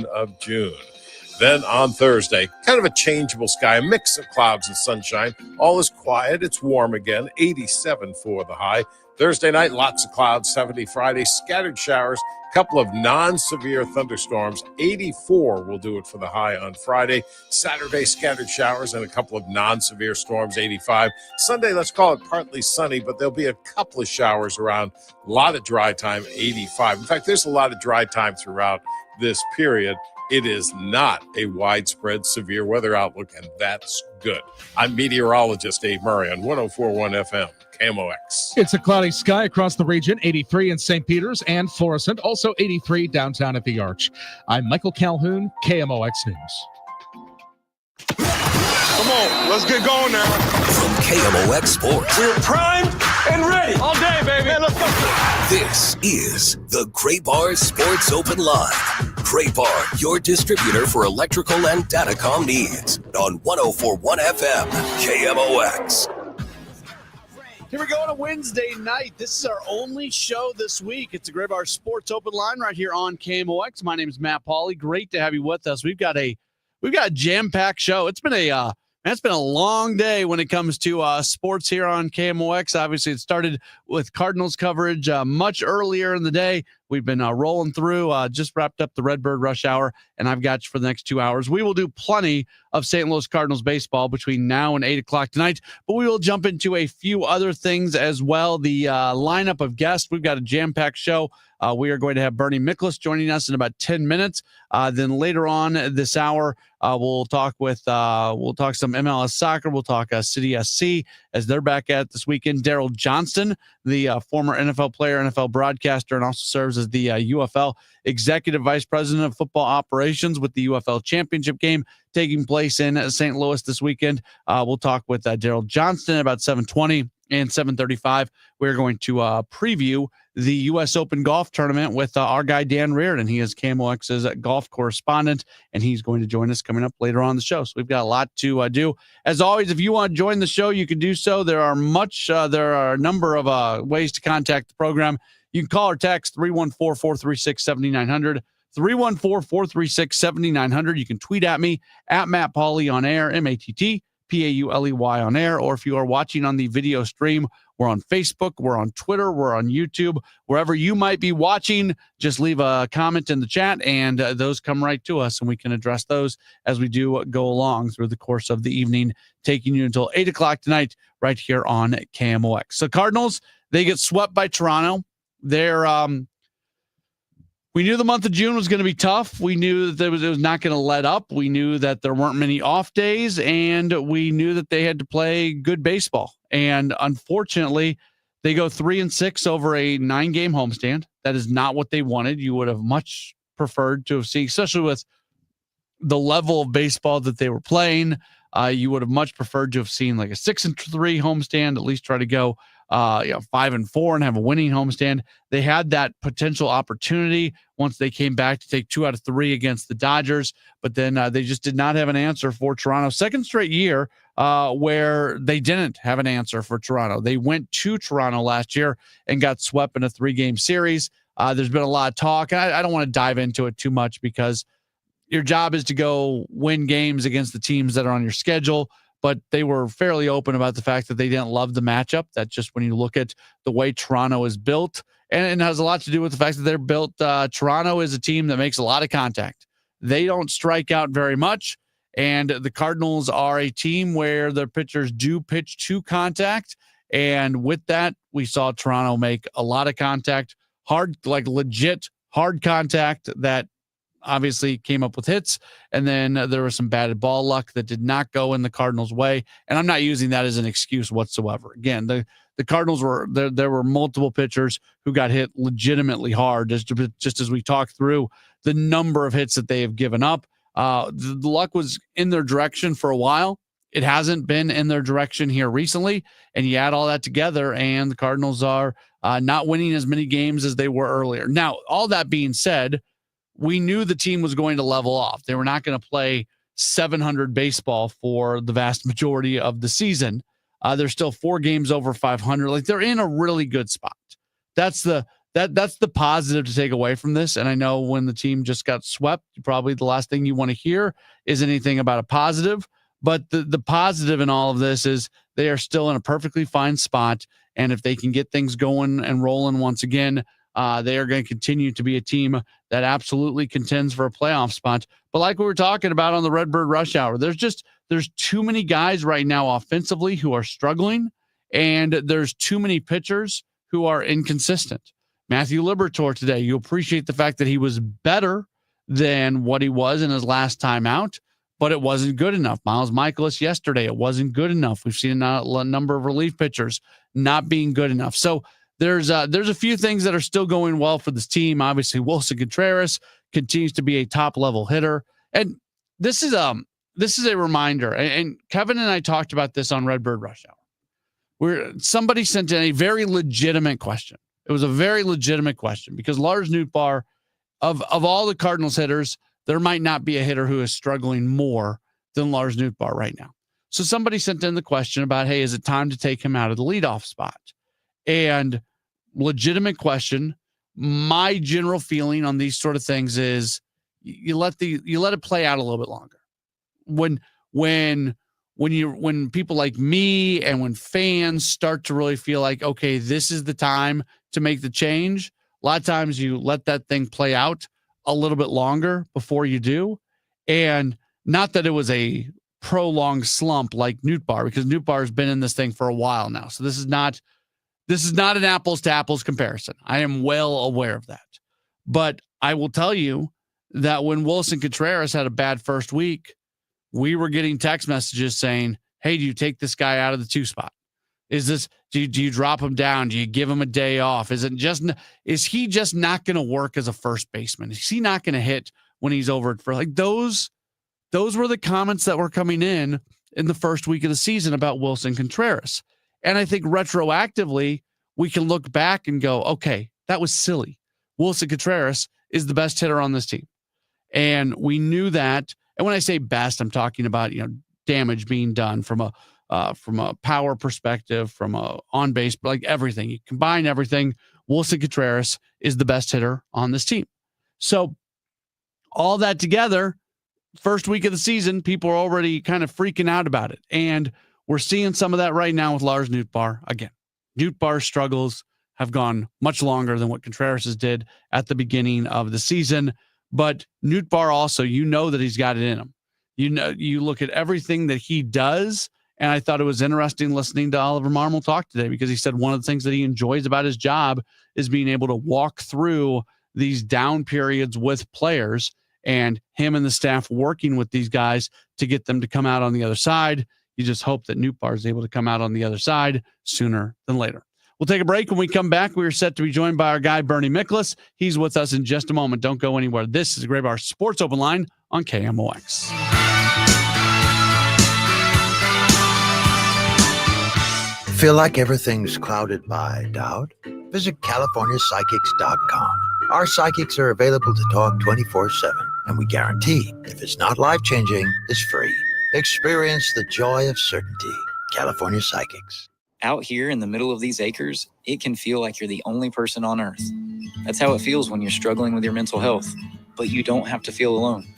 1 of June. Then on Thursday, kind of a changeable sky, a mix of clouds and sunshine. All is quiet. It's warm again, 87 for the high. Thursday night, lots of clouds, 70. Friday, scattered showers, couple of non-severe thunderstorms. 84 will do it for the high on Friday. Saturday, scattered showers and a couple of non-severe storms, 85. Sunday, let's call it partly sunny, but there'll be a couple of showers around. A lot of dry time, 85. In fact, there's a lot of dry time throughout this period. It is not a widespread severe weather outlook, and that's good. I'm meteorologist Dave Murray on 104.1 FM, KMOX. It's a cloudy sky across the region, 83 in St. Peters and Florissant, also 83 downtown at the Arch. I'm Michael Calhoun, KMOX News. Come on, let's get going now. From KMOX Sports. We're primed and ready. All day, baby. Man, let's go. This is the Gray Bar Sports Open Live. Gray Bar, your distributor for electrical and datacom needs. On 104.1 FM, KMOX. Here we go on a Wednesday night. This is our only show this week. It's the Gray Bar Sports Open Line right here on KMOX. My name is Matt Pauley. Great to have you with us. We've got a jam-packed show. It's been a long day when it comes to sports here on KMOX. Obviously, it started with Cardinals coverage much earlier in the day. We've been rolling through, just wrapped up the Redbird Rush Hour, and I've got you for the next 2 hours. We will do plenty of St. Louis Cardinals baseball between now and 8 o'clock tonight, but we will jump into a few other things as well. The lineup of guests, we've got a jam-packed show. We are going to have Bernie Miklas joining us in about 10 minutes. Then later on this hour, we'll talk some MLS soccer. We'll talk City SC as they're back at it this weekend. Daryl Johnston, the former NFL player, NFL broadcaster, and also serves as the UFL Executive Vice President of Football Operations with the UFL Championship game taking place in St. Louis this weekend. We'll talk with Daryl Johnston about 7:20 and 7:35. We're going to preview the U.S. Open golf tournament with our guy Dan Reardon. He is KMOX's golf correspondent, and he's going to join us coming up later on the show. So we've got a lot to do. As always, if you want to join the show, you can do so. There are a number of ways to contact the program. You can call or text 314-436-7900. 314-436-7900. You can tweet at me at Matt Pauley on air, MattPauley on air. Or if you are watching on the video stream, we're on Facebook, we're on Twitter, we're on YouTube. Wherever you might be watching, just leave a comment in the chat, and those come right to us, and we can address those as we do go along through the course of the evening, taking you until 8 o'clock tonight right here on KMOX. So Cardinals, they get swept by Toronto. We knew the month of June was going to be tough. We knew that it was not going to let up. We knew that there weren't many off days, and we knew that they had to play good baseball. And unfortunately, they go 3-6 over a 9-game homestand. That is not what they wanted. You would have much preferred to have seen, especially with the level of baseball that they were playing. You would have much preferred to have seen like a 6-3 homestand, at least try to go 5-4 and have a winning homestand. They had that potential opportunity once they came back to take 2 out of 3 against the Dodgers, but then they just did not have an answer for Toronto. Second straight year where they didn't have an answer for Toronto. They went to Toronto last year and got swept in a 3-game series. There's been a lot of talk. I don't want to dive into it too much because your job is to go win games against the teams that are on your schedule. But they were fairly open about the fact that they didn't love the matchup. That's just when you look at the way Toronto is built. And it has a lot to do with the fact that they're built. Toronto is a team that makes a lot of contact. They don't strike out very much. And the Cardinals are a team where their pitchers do pitch to contact. And with that, we saw Toronto make a lot of contact, hard, like legit hard contact that obviously came up with hits, and then there was some batted ball luck that did not go in the Cardinals' way. And I'm not using that as an excuse whatsoever. Again, the Cardinals were there were multiple pitchers who got hit legitimately hard, just as we talked through the number of hits that they have given up. The luck was in their direction for a while. It hasn't been in their direction here recently, and you add all that together, and the Cardinals are not winning as many games as they were earlier. Now, all that being said, we knew the team was going to level off. They were not going to play 700 baseball for the vast majority of the season. They're still 4 games over 500. Like, they're in a really good spot. That's the that's the positive to take away from this. And I know when the team just got swept, probably the last thing you want to hear is anything about a positive. But the positive in all of this is they are still in a perfectly fine spot. And if they can get things going and rolling once again, they are going to continue to be a team that absolutely contends for a playoff spot. But like we were talking about on the Redbird Rush Hour, there's too many guys right now offensively who are struggling, and there's too many pitchers who are inconsistent. Matthew Liberatore today, you appreciate the fact that he was better than what he was in his last time out, but it wasn't good enough. Miles Michaelis yesterday, it wasn't good enough. We've seen a number of relief pitchers not being good enough. So there's a few things that are still going well for this team. Obviously, Wilson Contreras continues to be a top-level hitter. And this is a reminder, and Kevin and I talked about this on Redbird Rush Hour, where somebody sent in a very legitimate question. It was a very legitimate question because Lars Nootbaar, of all the Cardinals hitters, there might not be a hitter who is struggling more than Lars Nootbaar right now. So somebody sent in the question about, hey, is it time to take him out of the leadoff spot? And legitimate question. My general feeling on these sort of things is you let it play out a little bit longer. When people like me and when fans start to really feel like, okay, this is the time to make the change, a lot of times you let that thing play out a little bit longer before you do. And not that it was a prolonged slump like Nootbaar, because Nootbaar has been in this thing for a while now. So this is not an apples to apples comparison. I am well aware of that. But I will tell you that when Wilson Contreras had a bad first week, we were getting text messages saying, hey, do you take this guy out of the 2 spot? Do you drop him down? Do you give him a day off? Is he just not going to work as a first baseman? Is he not going to hit when he's over for like those were the comments that were coming in the first week of the season about Wilson Contreras. And I think retroactively, we can look back and go, okay, that was silly. Wilson Contreras is the best hitter on this team. And we knew that. And when I say best, I'm talking about, damage being done from a power perspective, from a on base, like everything. You combine everything. Wilson Contreras is the best hitter on this team. So all that together, first week of the season, people are already kind of freaking out about it. And we're seeing some of that right now with Lars Nootbaar. Again, Nootbaar's struggles have gone much longer than what Contreras did at the beginning of the season. But Nootbaar also, that he's got it in him. You look at everything that he does, and I thought it was interesting listening to Oliver Marmol talk today, because he said one of the things that he enjoys about his job is being able to walk through these down periods with players, and him and the staff working with these guys to get them to come out on the other side. You just hope that Nootbaar is able to come out on the other side sooner than later. We'll take a break. When we come back, we are set to be joined by our guy, Bernie Miklas. He's with us in just a moment. Don't go anywhere. This is the Gray Bar Sports Open Line on KMOX. Feel like everything's clouded by doubt? Visit CaliforniaPsychics.com. Our psychics are available to talk 24/7, and we guarantee if it's not life-changing, it's free. Experience the joy of certainty. California Psychics. Out here in the middle of these acres, it can feel like you're the only person on earth. That's how it feels when you're struggling with your mental health. But you don't have to feel alone.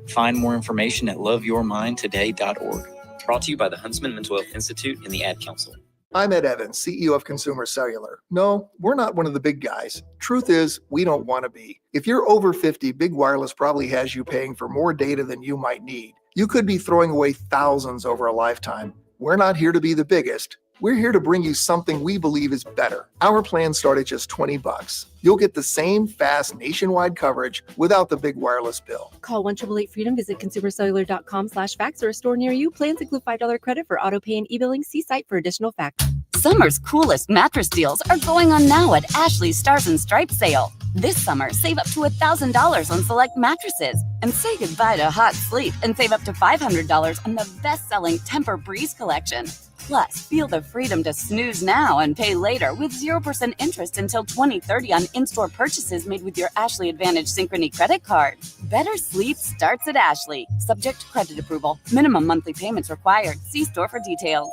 Find more information at loveyourmindtoday.org. Brought to you by the Huntsman Mental Health Institute and the Ad Council. I'm Ed Evans, CEO of Consumer Cellular. No, we're not one of the big guys. Truth is, we don't want to be. If you're over 50, Big Wireless probably has you paying for more data than you might need. You could be throwing away thousands over a lifetime. We're not here to be the biggest. We're here to bring you something we believe is better. Our plans start at just $20. You'll get the same fast nationwide coverage without the big wireless bill. Call 1-888-FREEDOM, visit consumercellular.com/facts or a store near you. Plans include $5 credit for auto pay and e-billing. See site for additional facts. Summer's coolest mattress deals are going on now at Ashley's Stars and Stripes sale. This summer, save up to $1,000 on select mattresses and say goodbye to hot sleep and save up to $500 on the best-selling Tempur-Breeze collection. Plus, feel the freedom to snooze now and pay later with 0% interest until 2030 on in-store purchases made with your Ashley Advantage Synchrony credit card. Better sleep starts at Ashley. Subject to credit approval. Minimum monthly payments required. See store for details.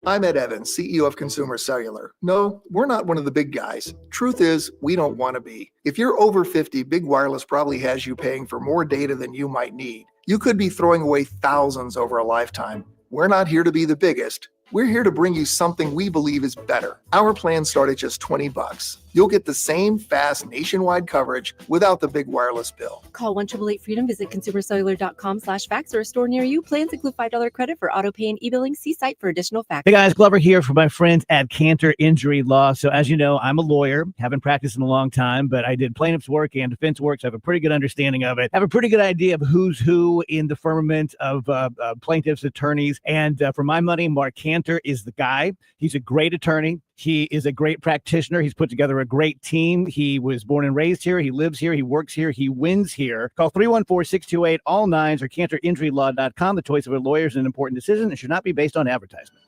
I'm Ed Evans, CEO of Consumer Cellular. No, we're not one of the big guys. Truth is, we don't want to be. If you're over 50, Big Wireless probably has you paying for more data than you might need. You could be throwing away thousands over a lifetime. We're not here to be the biggest. We're here to bring you something we believe is better. Our plans start at just $20. You'll get the same fast nationwide coverage without the big wireless bill. Call 1-888-FREEDOM, visit consumercellular.com/fax or a store near you. Plans include $5 credit for auto pay and e-billing. See site for additional facts. Hey guys, Glover here for my friends at Cantor Injury Law. So as you know, I'm a lawyer, haven't practiced in a long time, but I did plaintiff's work and defense work, so I have a pretty good understanding of it. I have a pretty good idea of who's who in the firmament of plaintiffs' attorneys. And for my money, Mark Cantor is the guy. He's a great attorney. He is a great practitioner. He's put together a great team. He was born and raised here. He lives here. He works here. He wins here. Call 314-628-ALL-9s or CantorInjuryLaw.com. The choice of a lawyer is an important decision and should not be based on advertisement.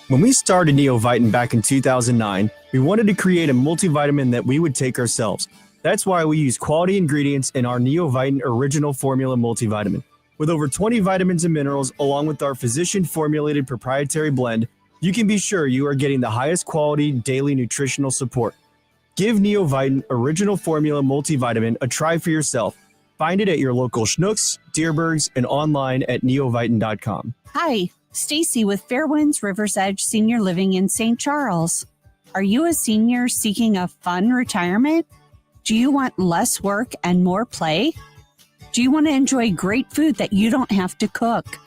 When we started NeoVitan back in 2009, we wanted to create a multivitamin that we would take ourselves. That's why we use quality ingredients in our NeoVitan Original Formula multivitamin. With over 20 vitamins and minerals, along with our physician-formulated proprietary blend, you can be sure you are getting the highest quality daily nutritional support. Give NeoVitan Original Formula Multivitamin a try for yourself. Find it at your local Schnucks, Deerbergs, and online at neovitan.com. Hi, Stacy with Fairwinds River's Edge Senior Living in St. Charles. Are you a senior seeking a fun retirement? Do you want less work and more play? Do you want to enjoy great food that you don't have to cook?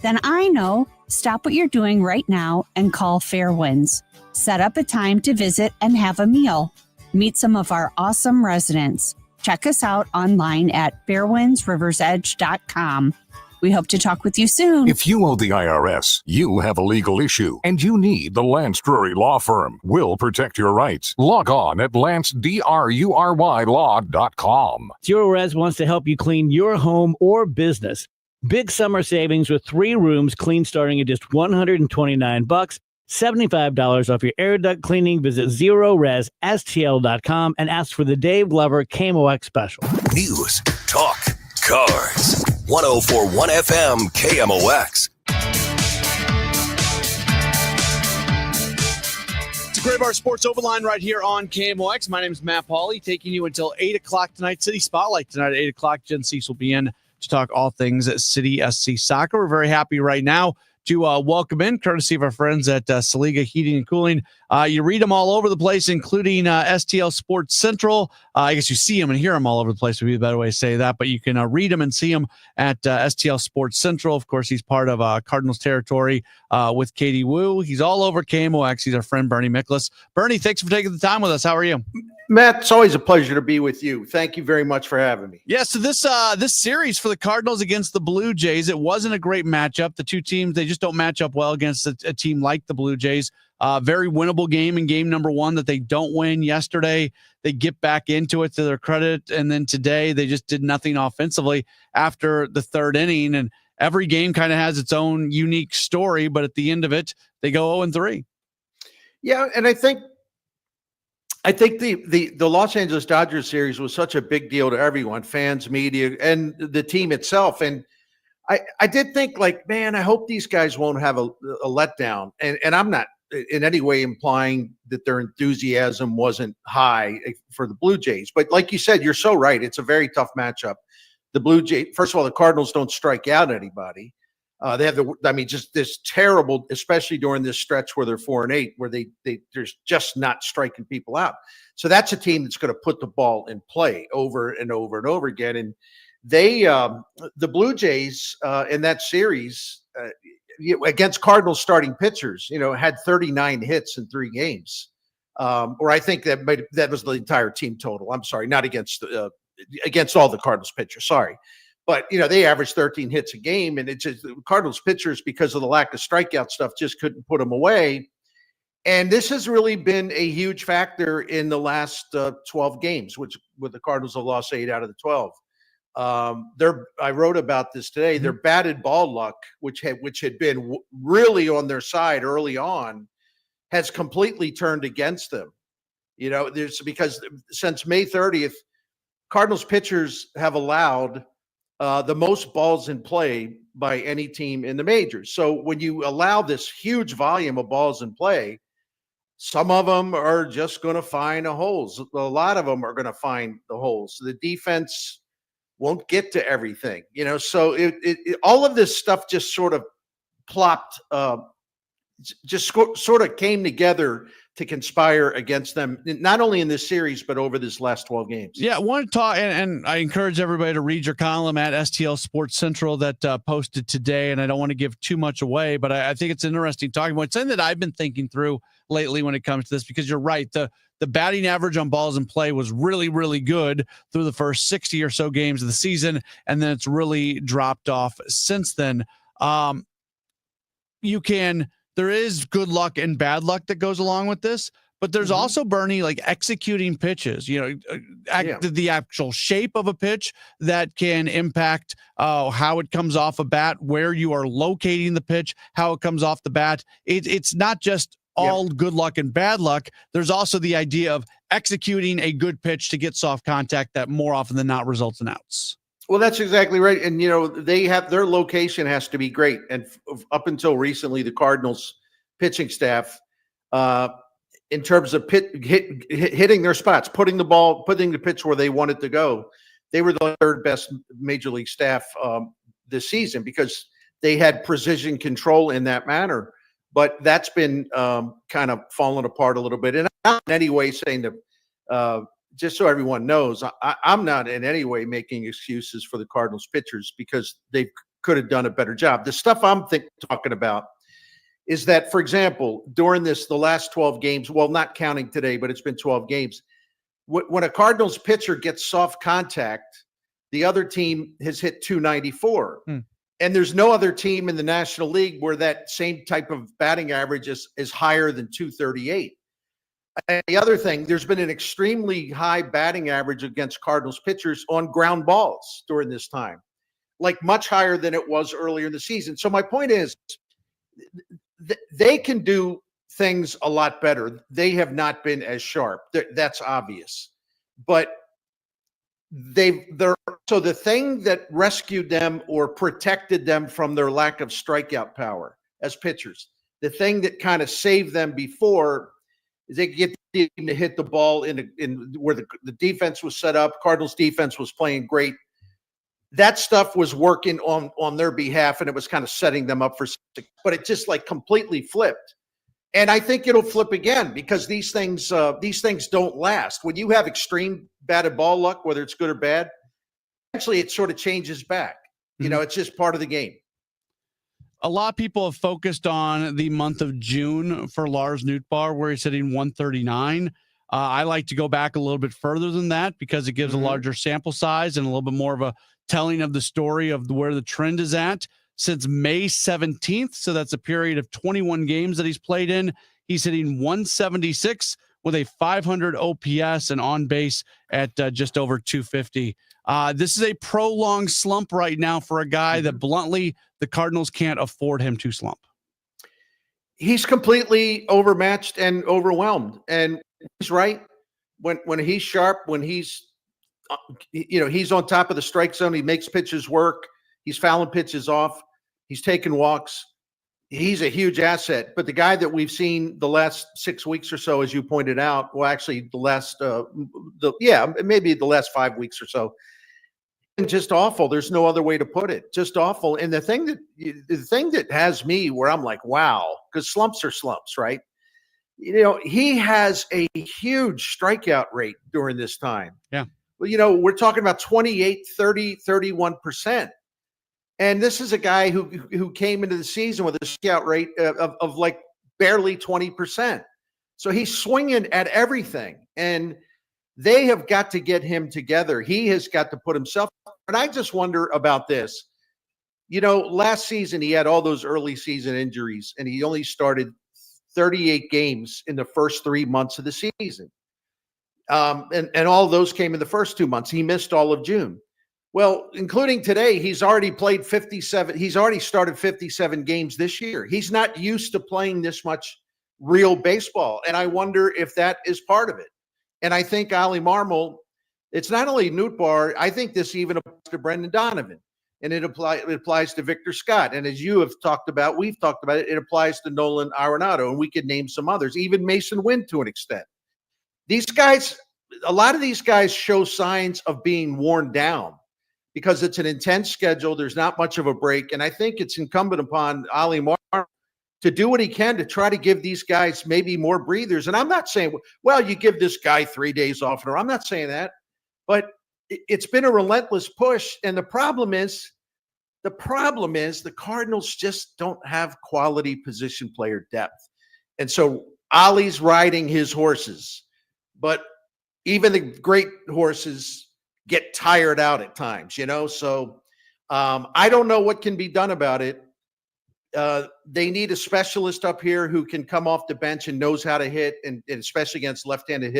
Then I know. Stop what you're doing right now and call Fairwinds. Set up a time to visit and have a meal. Meet some of our awesome residents. Check us out online at fairwindsriversedge.com. We hope to talk with you soon. If you owe the IRS, you have a legal issue, and you need the Lance Drury Law Firm. We'll protect your rights. Log on at LanceDruryLaw.com. Zero Res wants to help you clean your home or business. Big summer savings with 3 rooms clean starting at just $129. $75 off your air duct cleaning. Visit ZeroResSTL.com and ask for the Dave Glover KMOX special. News, talk, cars. 104.1 FM KMOX. It's a Gray Bar Sports Open Line right here on KMOX. My name is Matt Pauley, taking you until 8 o'clock tonight. City Spotlight tonight at 8 o'clock. Jen Cease will be in to talk all things at City SC Soccer. We're very happy right now to welcome in, courtesy of our friends at Saliga Heating and Cooling. You read them all over the place, including STL Sports Central. I guess you see them and hear them all over the place would be a better way to say that, but you can read them and see them at STL Sports Central. Of course, he's part of Cardinals territory with Katie Wu. He's all over KMOX. He's our friend, Bernie Miklas. Bernie, thanks for taking the time with us. How are you? Matt, it's always a pleasure to be with you. Thank you very much for having me. Yeah, so this series for the Cardinals against the Blue Jays, it wasn't a great matchup. The two teams, they just don't match up well against a team like the Blue Jays. Very winnable game in game number 1 that they don't win. Yesterday, they get back into it to their credit, and then today they just did nothing offensively after the 3rd inning, and every game kind of has its own unique story, but at the end of it, they go 0-3. Yeah, and I think the Los Angeles Dodgers series was such a big deal to everyone, fans, media, and the team itself. And I did think, like, man, I hope these guys won't have a letdown. And I'm not in any way implying that their enthusiasm wasn't high for the Blue Jays. But like you said, you're so right. It's a very tough matchup. The Blue Jays, first of all, the Cardinals don't strike out anybody. They have just this terrible, especially during this stretch where they're 4-8, where they're just not striking people out. So that's a team that's going to put the ball in play over and over and over again. And they, the Blue Jays in that series against Cardinals starting pitchers, had 39 hits in 3 games. Or I think that was the entire team total. I'm sorry, not against all the Cardinals pitchers. Sorry. But, they averaged 13 hits a game, and it's just the Cardinals pitchers, because of the lack of strikeout stuff, just couldn't put them away. And this has really been a huge factor in the last 12 games, with the Cardinals have lost 8 out of the 12. I wrote about this today. Their batted ball luck, which had been really on their side early on, has completely turned against them. Because since May 30th, Cardinals pitchers have allowed the most balls in play by any team in the majors. So when you allow this huge volume of balls in play, some of them are just going to find the holes. A lot of them are going to find the holes. The defense won't get to everything, so all of this stuff just sort of plopped, sort of came together to conspire against them, not only in this series, but over this last 12 games. Yeah, I want to talk, and I encourage everybody to read your column at STL Sports Central that posted today, and I don't want to give too much away, but I think it's interesting talking about something that I've been thinking through lately when it comes to this, because you're right, the batting average on balls in play was really, really good through the first 60 or so games of the season, and then it's really dropped off since then. There is good luck and bad luck that goes along with this, but there's also, Bernie, like executing pitches, the actual shape of a pitch that can impact how it comes off a bat, where you are locating the pitch, how it comes off the bat. It's not just all good luck and bad luck. There's also the idea of executing a good pitch to get soft contact that more often than not results in outs. Well, that's exactly right. And, they have their location has to be great. And up until recently, the Cardinals pitching staff, in terms of hitting their spots, putting the pitch where they want it to go, they were the third best major league staff this season because they had precision control in that manner. But that's been kind of fallen apart a little bit. And I'm not in any way saying that, just so everyone knows, I'm not in any way making excuses for the Cardinals pitchers because they could have done a better job. The stuff I'm talking about is that, for example, during the last 12 games, well, not counting today, but it's been 12 games, when a Cardinals pitcher gets soft contact, the other team has hit 294. And there's no other team in the National League where that same type of batting average is higher than 238. And the other thing, there's been an extremely high batting average against Cardinals pitchers on ground balls during this time, like much higher than it was earlier in the season. So my point is, they can do things a lot better. They have not been as sharp. That's obvious. But so the thing that rescued them or protected them from their lack of strikeout power as pitchers, the thing that kind of saved them before, they could get the team to hit the ball in where the defense was set up. Cardinals defense was playing great. That stuff was working on their behalf, and it was kind of setting them up for success. But it just like completely flipped. And I think it'll flip again because these things don't last. When you have extreme batted ball luck, whether it's good or bad, eventually it sort of changes back. It's just part of the game. A lot of people have focused on the month of June for Lars Nootbaar, where he's hitting 139. I like to go back a little bit further than that because it gives a larger sample size and a little bit more of a telling of the story of where the trend is at. Since May 17th, so that's a period of 21 games that he's played in, he's hitting 176 with a 500 OPS and on base at just over 250. This is a prolonged slump right now for a guy that bluntly the Cardinals can't afford him to slump. He's completely overmatched and overwhelmed, and he's right. When he's sharp, when he's he's on top of the strike zone, he makes pitches work. He's fouling pitches off. He's taking walks. He's a huge asset. But the guy that we've seen the last 6 weeks or so, as you pointed out, well, actually maybe the last 5 weeks or so, just awful. There's no other way to put it. Just awful. And the thing that has me where I'm like, wow, because slumps are slumps, right? He has a huge strikeout rate during this time. Yeah. Well, we're talking about 28, 30, 31%. And this is a guy who came into the season with a strikeout rate of like barely 20%. So he's swinging at everything. And they have got to get him together. He has got to put himself. And I just wonder about this. Last season he had all those early season injuries, and he only started 38 games in the first 3 months of the season. And all those came in the first 2 months. He missed all of June. Well, including today, he's already played 57. He's already started 57 games this year. He's not used to playing this much real baseball. And I wonder if that is part of it. And I think Ollie Marmol, it's not only Nootbaar, I think this even applies to Brendan Donovan. and it applies to Victor Scott. And as you have talked about, we've talked about it, it applies to Nolan Arenado, and we could name some others, even Mason Wynn to an extent. These guys, a lot of these guys show signs of being worn down because it's an intense schedule. There's not much of a break. And I think it's incumbent upon Ali Marmol to do what he can to try to give these guys maybe more breathers. And I'm not saying, well, you give this guy 3 days off. I'm not saying that. But it's been a relentless push. And the problem is the Cardinals just don't have quality position player depth. And so Ollie's riding his horses. But even the great horses get tired out at times, So I don't know what can be done about it. They need a specialist up here who can come off the bench and knows how to hit, and especially against left-handed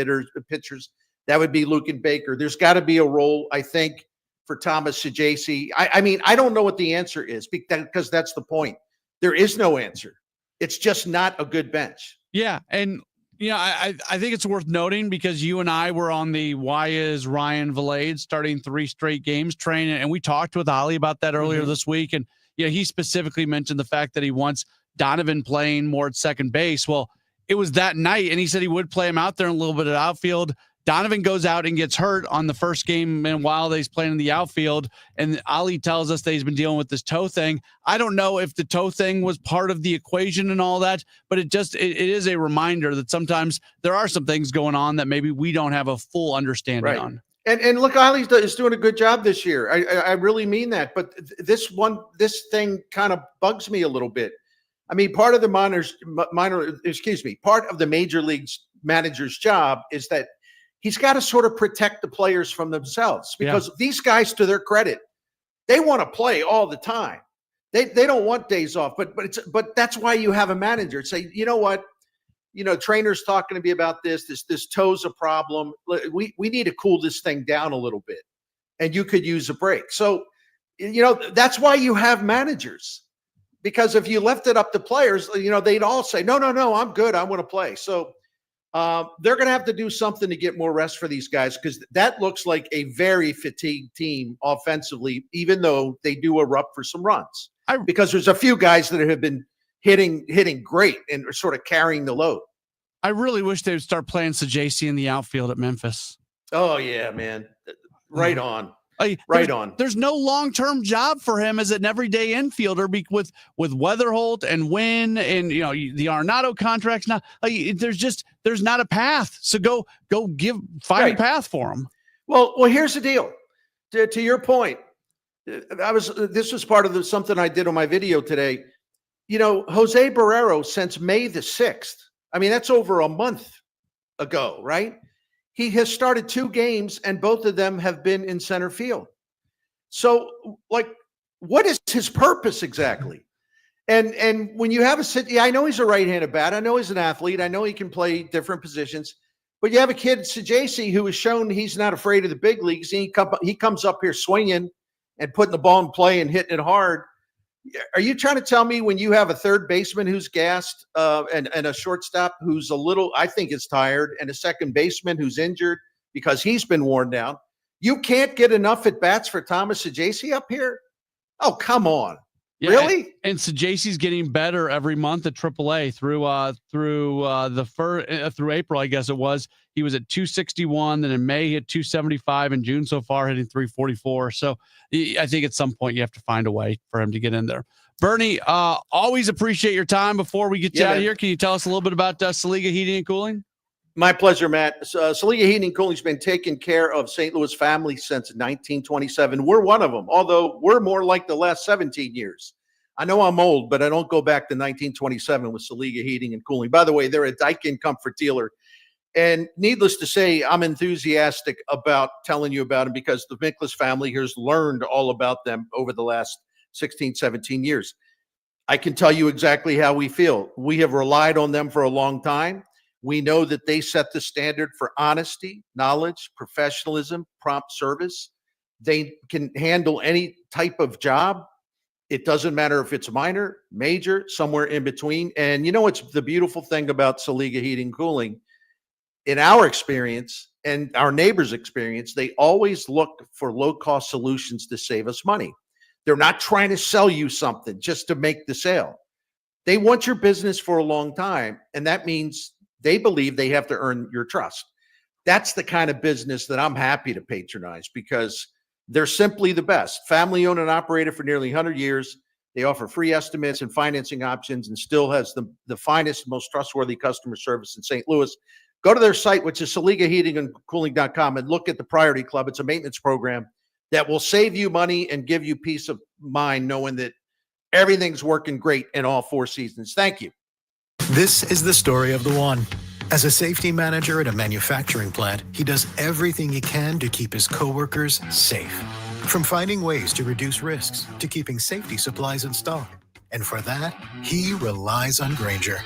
pitchers. That would be Luke and Baker. There's got to be a role, I think, for Thomas Saggese. I mean, I don't know what the answer is because that's the point. There is no answer. It's just not a good bench. Yeah, and I think it's worth noting because you and I were on the why is Ryan Vilade starting 3 straight games training, and we talked with Ali about that earlier this week, and he specifically mentioned the fact that he wants Donovan playing more at second base. Well, it was that night, and he said he would play him out there in a little bit of outfield. Donovan goes out and gets hurt on the first game, and while he's playing in the outfield, and Ali tells us that he's been dealing with this toe thing. I don't know if the toe thing was part of the equation and all that, but it is a reminder that sometimes there are some things going on that maybe we don't have a full understanding on. And look, Ali is doing a good job this year. I really mean that. But this thing kind of bugs me a little bit. I mean, part of the part of the major leagues manager's job is that he's got to sort of protect the players from themselves because these guys, to their credit, they want to play all the time. They don't want days off, but that's why you have a manager. Say, you know what? Trainers talking to me about this toe's a problem. We need to cool this thing down a little bit, and you could use a break. So, that's why you have managers, because if you left it up to players, they'd all say, no, I'm good. I want to play. So they're going to have to do something to get more rest for these guys, because that looks like a very fatigued team offensively, even though they do erupt for some runs. Because there's a few guys that have been hitting great and are sort of carrying the load. I really wish they would start playing Saggese in the outfield at Memphis. Oh yeah, man. Right on. On. There's no long-term job for him as an everyday infielder with Weatherholt and Wynn and the Arenado contracts now. There's not a path. So go find a path for him. Well, here's the deal. To your point, this was part of something I did on my video today. Jose Barrero, since May the 6th, I mean, that's over a month ago, right? He has started 2 games, and both of them have been in center field. So, what is his purpose exactly? And when you have I know he's a right-handed bat. I know he's an athlete. I know he can play different positions. But you have a kid, Saggese, who has shown he's not afraid of the big leagues. He comes up here swinging and putting the ball in play and hitting it hard. Are you trying to tell me when you have a third baseman who's gassed and a shortstop who's I think is tired, and a second baseman who's injured because he's been worn down, you can't get enough at bats for Thomas Saggese up here? Oh, come on. Yeah, really? And Saggese's getting better every month at AAA through April, I guess it was. He was at 261, then in May he hit 275, in June so far hitting 344. So I think at some point you have to find a way for him to get in there. Bernie, always appreciate your time. Before we get you out of here, can you tell us a little bit about Saliga Heating and Cooling? My pleasure, Matt. Saliga Heating and Cooling has been taking care of St. Louis families since 1927. We're one of them, although we're more like the last 17 years. I know I'm old, but I don't go back to 1927 with Saliga Heating and Cooling. By the way, they're a Daikin comfort dealer. And needless to say, I'm enthusiastic about telling you about them because the Miklas family has learned all about them over the last 16, 17 years. I can tell you exactly how we feel. We have relied on them for a long time. We know that they set the standard for honesty, knowledge, professionalism, prompt service. They can handle any type of job. It doesn't matter if it's minor, major, somewhere in between. And what's the beautiful thing about Saliga Heating and Cooling? In our experience and our neighbors' experience, they always look for low-cost solutions to save us money. They're not trying to sell you something just to make the sale. They want your business for a long time, and that means they believe they have to earn your trust. That's the kind of business that I'm happy to patronize because they're simply the best. Family owned and operated for nearly 100 years. They offer free estimates and financing options and still has the finest, most trustworthy customer service in St. Louis. Go to their site, which is SaligaHeatingandCooling.com, and look at the Priority Club. It's a maintenance program that will save you money and give you peace of mind knowing that everything's working great in all 4 seasons. Thank you. This is the story of the one. As a safety manager at a manufacturing plant, he does everything he can to keep his coworkers safe. From finding ways to reduce risks to keeping safety supplies in stock. And for that, he relies on Grainger.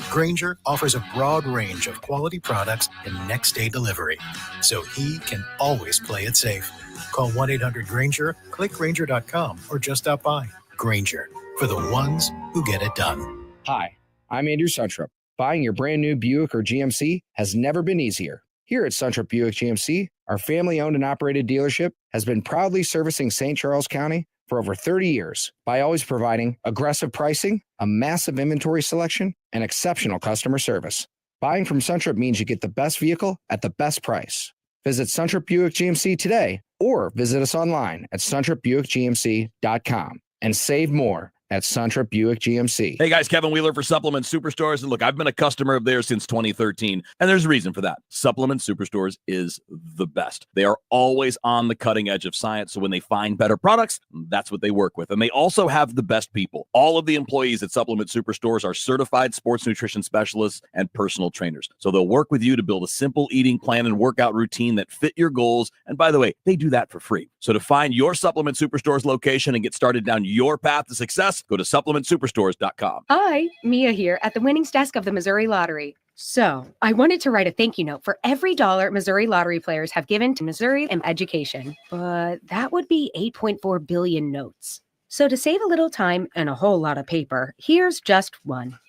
Grainger offers a broad range of quality products and next-day delivery, so he can always play it safe. Call 1-800-GRAINGER, click Grainger.com, or just stop by. Grainger, for the ones who get it done. Hi, I'm Andrew Suntrup. Buying your brand new Buick or GMC has never been easier. Here at Suntrup Buick GMC, our family-owned and operated dealership has been proudly servicing St. Charles County for over 30 years by always providing aggressive pricing, a massive inventory selection, and exceptional customer service. Buying from Suntrup means you get the best vehicle at the best price. Visit Suntrup Buick GMC today or visit us online at suntrupbuickgmc.com and save more at Suntrup Buick GMC. Hey guys, Kevin Wheeler for Supplement Superstores. And look, I've been a customer of theirs since 2013, and there's a reason for that. Supplement Superstores is the best. They are always on the cutting edge of science, so when they find better products, that's what they work with. And they also have the best people. All of the employees at Supplement Superstores are certified sports nutrition specialists and personal trainers. So they'll work with you to build a simple eating plan and workout routine that fit your goals. And by the way, they do that for free. So to find your Supplement Superstores location and get started down your path to success, go to supplementsuperstores.com. Hi, Mia here at the winnings desk of the Missouri Lottery. So, I wanted to write a thank you note for every dollar Missouri Lottery players have given to Missouri and education, but that would be 8.4 billion notes. So to save a little time and a whole lot of paper, here's just one.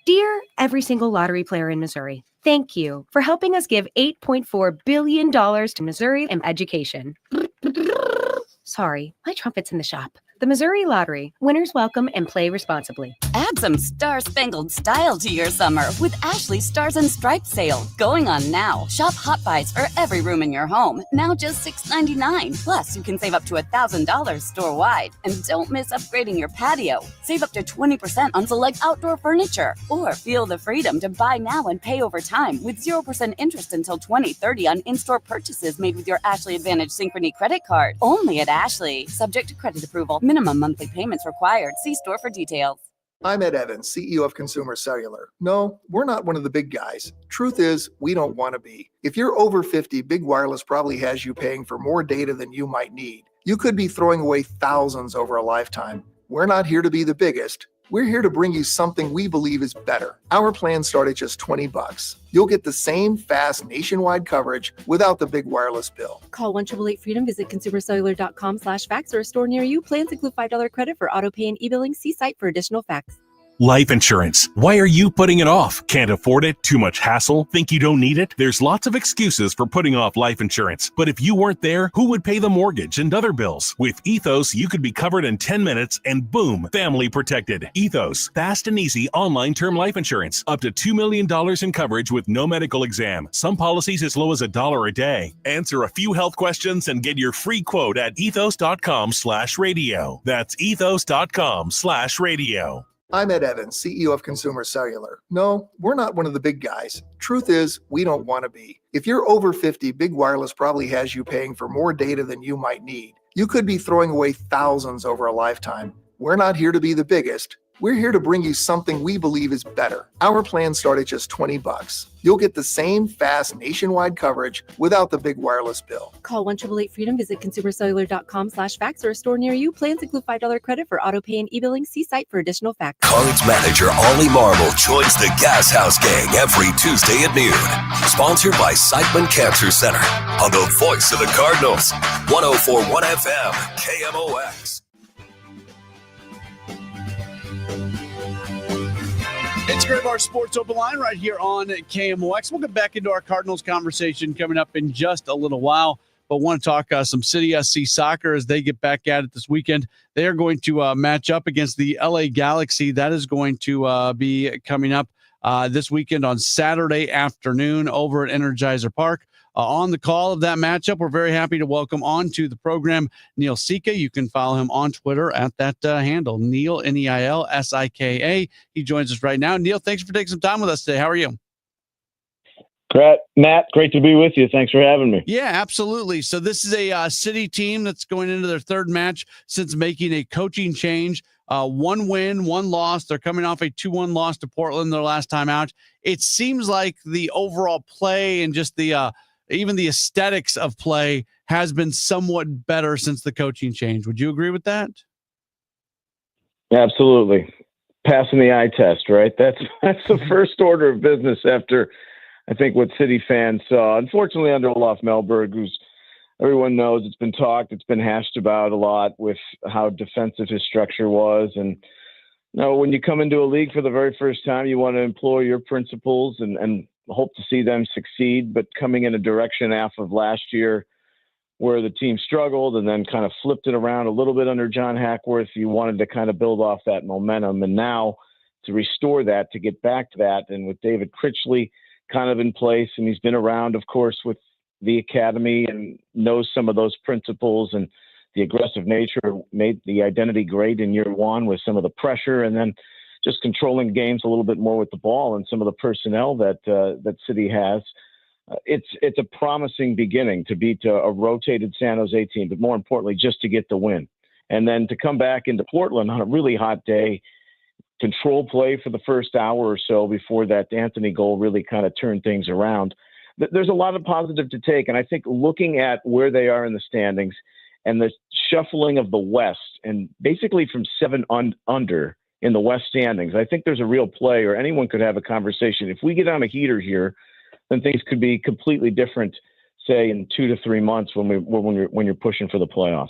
Dear every single lottery player in Missouri, thank you for helping us give $8.4 billion to Missouri and education. Sorry, my trumpet's in the shop. The Missouri Lottery. Winners welcome and play responsibly. Add some star-spangled style to your summer with Ashley Stars and Stripes sale. Going on now. Shop Hot Buys for every room in your home. Now just $6.99. Plus, you can save up to $1,000 store-wide. And don't miss upgrading your patio. Save up to 20% on select outdoor furniture. Or feel the freedom to buy now and pay over time with 0% interest until 2030 on in-store purchases made with your Ashley Advantage Synchrony credit card. Only at Ashley. Subject to credit approval. Minimum monthly payments required. See store for details. I'm Ed Evans, CEO of Consumer Cellular. No, we're not one of the big guys. Truth is, we don't want to be. If you're over 50, Big Wireless probably has you paying for more data than you might need. You could be throwing away thousands over a lifetime. We're not here to be the biggest. We're here to bring you something we believe is better. Our plans start at just $20. You'll get the same fast nationwide coverage without the big wireless bill. Call 1-888-FREEDOM, visit consumercellular.com/facts or a store near you. Plans include $5 credit for auto pay and e-billing. See site for additional facts. Life insurance. Why are you putting it off? Can't afford it? Too much hassle? Think you don't need it? There's lots of excuses for putting off life insurance. But if you weren't there, who would pay the mortgage and other bills? With Ethos, you could be covered in 10 minutes and boom, family protected. Ethos, fast and easy online term life insurance. Up to $2 million in coverage with no medical exam. Some policies as low as $1 a day. Answer a few health questions and get your free quote at ethos.com/radio. That's ethos.com/radio. I'm Ed Evans, CEO of Consumer Cellular. No, we're not one of the big guys. Truth is, we don't want to be. If you're over 50, Big Wireless probably has you paying for more data than you might need. You could be throwing away thousands over a lifetime. We're not here to be the biggest. We're here to bring you something we believe is better. Our plans start at just $20. You'll get the same fast nationwide coverage without the big wireless bill. Call 1-888-FREEDOM, visit consumercellular.com/facts or a store near you. Plans include $5 credit for auto pay and e-billing. See site for additional facts. Cards manager Ollie Marble joins the Gas House Gang every Tuesday at noon. Sponsored by Siteman Cancer Center on the voice of the Cardinals. 104.1 FM, KMOX. It's Great Bar Sports Open Line right here on KMOX. We'll get back into our Cardinals conversation coming up in just a little while. but want to talk some City SC soccer as they get back at it this weekend. They are going to match up against the LA Galaxy. That is going to be coming up this weekend on Saturday afternoon over at Energizer Park. On the call of that matchup, we're very happy to welcome onto the program Neil Sika. You can follow him on Twitter at that handle, Neil, Neilsika. He joins us right now. Neil, thanks for taking some time with us today. How are you? Matt, great to be with you. Thanks for having me. Yeah, absolutely. So this is a City team that's going into their third match since making a coaching change. 1 win, 1 loss. They're coming off a 2-1 loss to Portland their last time out. It seems like the overall play and just the even the aesthetics of play has been somewhat better since the coaching change. Would you agree with that? Absolutely. Passing the eye test, right? That's the first order of business after, I think, what City fans saw. Unfortunately, under Olaf Melberg, who's everyone knows, it's been talked, it's been hashed about a lot with how defensive his structure was. And when you come into a league for the very first time, you want to employ your principles and hope to see them succeed. But coming in a direction half of last year where the team struggled and then kind of flipped it around a little bit under John Hackworth, you wanted to kind of build off that momentum. And now to restore that, to get back to that, and with David Critchley kind of in place, and he's been around, of course, with the academy and knows some of those principles, and the aggressive nature made the identity great in year one with some of the pressure, and then just controlling games a little bit more with the ball and some of the personnel that City has. It's a promising beginning to beat a rotated San Jose team, but more importantly, just to get the win. And then to come back into Portland on a really hot day, control play for the first hour or so before that Anthony goal really kind of turned things around. There's a lot of positive to take. And I think looking at where they are in the standings and the shuffling of the West, and basically from 7 under in the West standings, I think there's a real play, or anyone could have a conversation. If we get on a heater here, then things could be completely different, say in 2 to 3 months when you're pushing for the playoffs.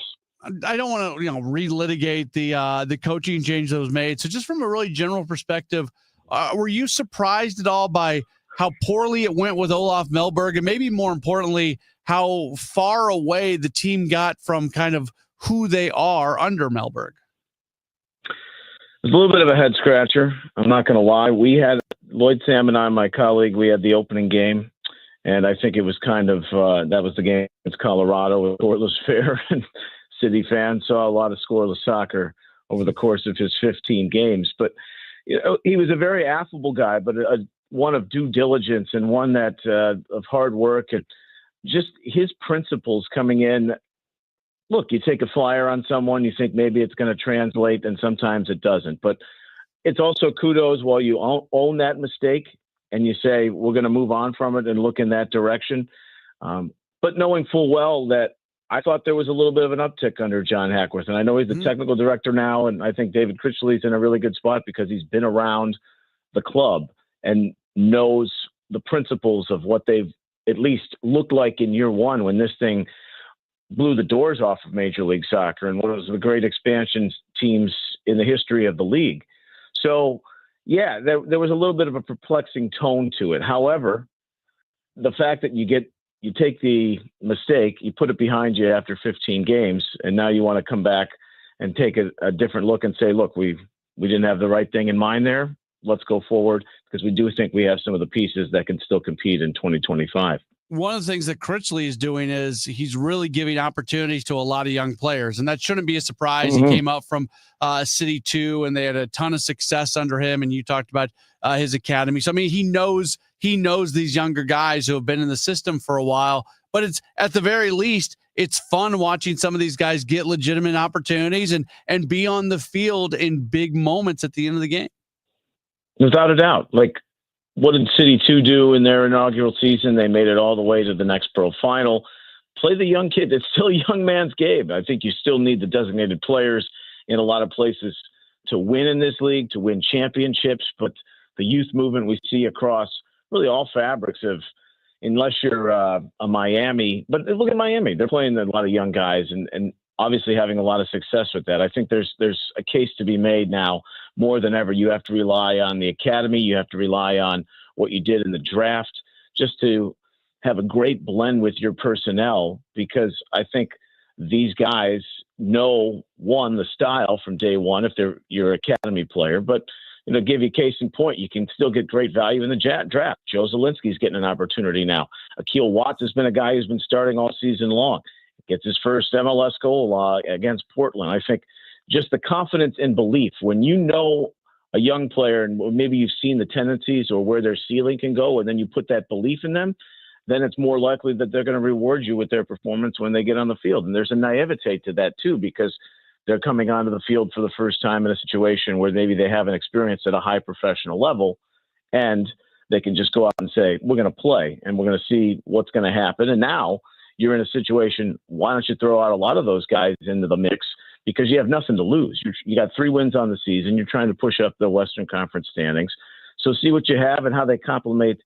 I don't want to, relitigate the coaching change that was made. So just from a really general perspective, were you surprised at all by how poorly it went with Olaf Melberg, and maybe more importantly, how far away the team got from kind of who they are under Melberg? It was a little bit of a head scratcher. I'm not going to lie. We had Lloyd Sam and I, my colleague, we had the opening game, and I think it was kind of that was the game against Colorado with scoreless fair, and City fans saw a lot of scoreless soccer over the course of his 15 games. But he was a very affable guy, but one of due diligence, and one that of hard work, and just his principles coming in. Look, you take a flyer on someone, you think maybe it's going to translate, and sometimes it doesn't. But it's also kudos while you own that mistake and you say, we're going to move on from it and look in that direction. But knowing full well that I thought there was a little bit of an uptick under John Hackworth. And I know he's the technical director now, and I think David Critchley's in a really good spot because he's been around the club and knows the principles of what they've at least looked like in year one when this thing blew the doors off of Major League Soccer and one of the great expansion teams in the history of the league. So, yeah, there was a little bit of a perplexing tone to it. However, the fact that you take the mistake, you put it behind you after 15 games, and now you want to come back and take a different look and say, look, we didn't have the right thing in mind there. Let's go forward, because we do think we have some of the pieces that can still compete in 2025. One of the things that Critchley is doing is he's really giving opportunities to a lot of young players, and that shouldn't be a surprise. Mm-hmm. He came up from City 2, and they had a ton of success under him, and you talked about his academy. So, I mean, he knows these younger guys who have been in the system for a while, but it's at the very least, it's fun watching some of these guys get legitimate opportunities and be on the field in big moments at the end of the game. Without a doubt. Like, what did City 2 do in their inaugural season? They made it all the way to the next pro final. Play the young kid. It's still a young man's game. I think you still need the designated players in a lot of places to win in this league, to win championships. But the youth movement we see across really all fabrics of, unless you're a Miami, but look at Miami. They're playing a lot of young guys and obviously having a lot of success with that. I think there's a case to be made now more than ever. You have to rely on the academy. You have to rely on what you did in the draft just to have a great blend with your personnel, because I think these guys know, one, the style from day one if they're your academy player, but give you a case in point, you can still get great value in the draft. Joe Zielinski's getting an opportunity now. Akil Watts has been a guy who's been starting all season long. Gets his first MLS goal against Portland. I think just the confidence and belief when you know a young player and maybe you've seen the tendencies or where their ceiling can go, and then you put that belief in them, then it's more likely that they're going to reward you with their performance when they get on the field. And there's a naivete to that too, because they're coming onto the field for the first time in a situation where maybe they haven't experienced at a high professional level, and they can just go out and say, we're going to play and we're going to see what's going to happen. And now you're in a situation, why don't you throw out a lot of those guys into the mix, because you have nothing to lose. You got 3 wins on the season. You're trying to push up the Western Conference standings. So see what you have and how they complement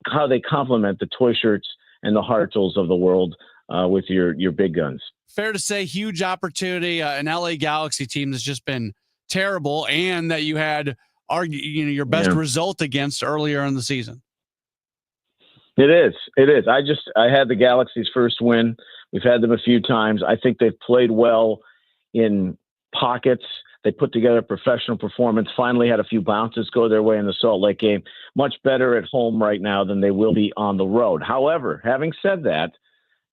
the Toy Shirts and the Hartles of the world with your big guns. Fair to say, huge opportunity. An LA Galaxy team that's just been terrible, and that you had your best result against earlier in the season. It is. I had the Galaxy's first win. We've had them a few times. I think they've played well in pockets. They put together a professional performance, finally had a few bounces go their way in the Salt Lake game. Much better at home right now than they will be on the road. However, having said that,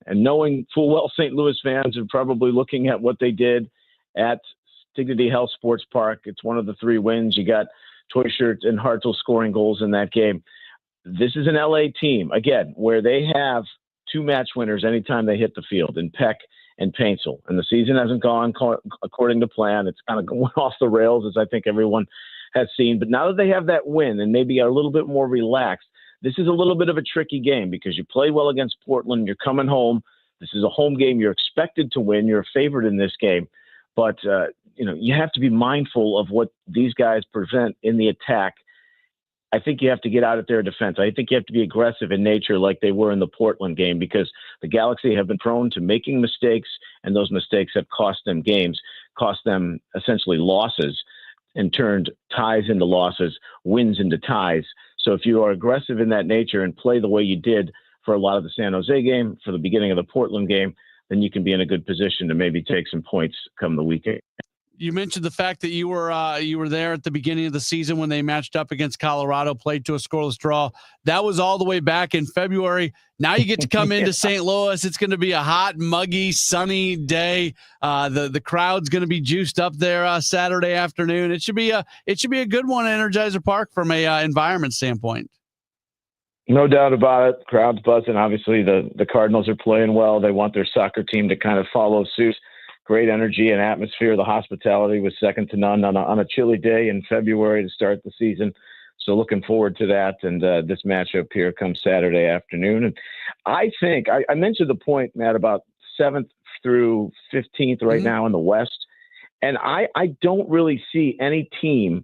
and knowing full well St. Louis fans are probably looking at what they did at Dignity Health Sports Park, it's one of the 3 wins. You got Toy Shirt and Hartle scoring goals in that game. This is an LA team, again, where they have 2 match winners anytime they hit the field, in Peck and Paintsel. And the season hasn't gone according to plan. It's kind of going off the rails, as I think everyone has seen. But now that they have that win and maybe are a little bit more relaxed, this is a little bit of a tricky game, because you played well against Portland. You're coming home. This is a home game. You're expected to win. You're a favorite in this game. But, you have to be mindful of what these guys present in the attack. I think you have to get out at their defense. I think you have to be aggressive in nature like they were in the Portland game, because the Galaxy have been prone to making mistakes, and those mistakes have cost them games, cost them essentially losses, and turned ties into losses, wins into ties. So if you are aggressive in that nature and play the way you did for a lot of the San Jose game, for the beginning of the Portland game, then you can be in a good position to maybe take some points come the weekend. You mentioned the fact that you were there at the beginning of the season when they matched up against Colorado, played to a scoreless draw. That was all the way back in February. Now you get to come into St. Louis. It's going to be a hot, muggy, sunny day. The crowd's going to be juiced up there Saturday afternoon. It should be a good one at Energizer Park from a environment standpoint. No doubt about it. Crowd's buzzing. Obviously, the Cardinals are playing well. They want their soccer team to kind of follow suit. Great energy and atmosphere. The hospitality was second to none on a chilly day in February to start the season. So looking forward to that. And this matchup here comes Saturday afternoon. And I think I mentioned the point, Matt, about 7th through 15th right now in the West. And I don't really see any team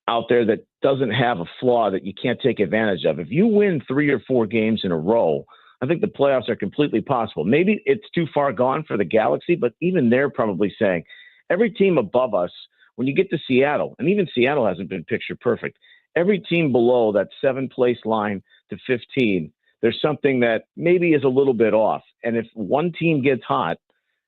out there that doesn't have a flaw that you can't take advantage of. If you win 3 or 4 games in a row, I think the playoffs are completely possible. Maybe it's too far gone for the Galaxy, but even they're probably saying every team above us, when you get to Seattle, and even Seattle hasn't been picture perfect, every team below that 7th place line to 15, there's something that maybe is a little bit off. And if one team gets hot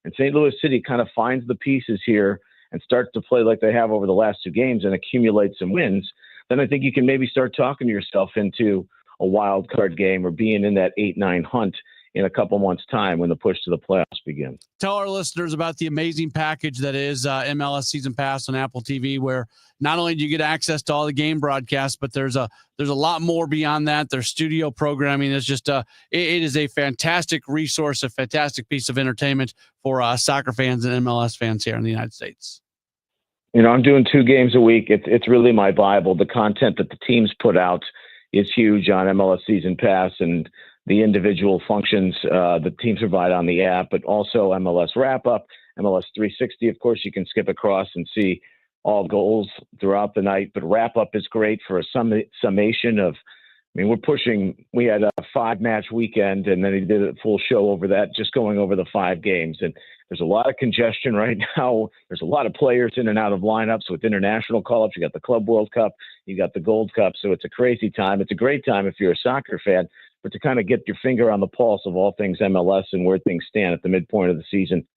and St. Louis City kind of finds the pieces here and starts to play like they have over the last 2 games and accumulate some wins, then I think you can maybe start talking to yourself into a wild card game or being in that 8-9 hunt in a couple months' time when the push to the playoffs begins. Tell our listeners about the amazing package that is MLS Season Pass on Apple TV, where not only do you get access to all the game broadcasts, but there's a lot more beyond that. There's studio programming. It's just it is a fantastic resource, a fantastic piece of entertainment for soccer fans and MLS fans here in the United States. I'm doing 2 games a week. It's really my Bible. The content that the teams put out is huge on MLS Season Pass, and the individual functions the teams provide on the app, but also MLS Wrap-Up, MLS 360. Of course, you can skip across and see all goals throughout the night, but Wrap-Up is great for a summation of, we had a 5-match weekend, and then he did a full show over that, just going over the 5 games. And there's a lot of congestion right now. There's a lot of players in and out of lineups with international call-ups. You got the Club World Cup, you got the Gold Cup. So it's a crazy time. It's a great time if you're a soccer fan, but to kind of get your finger on the pulse of all things MLS and where things stand at the midpoint of the season.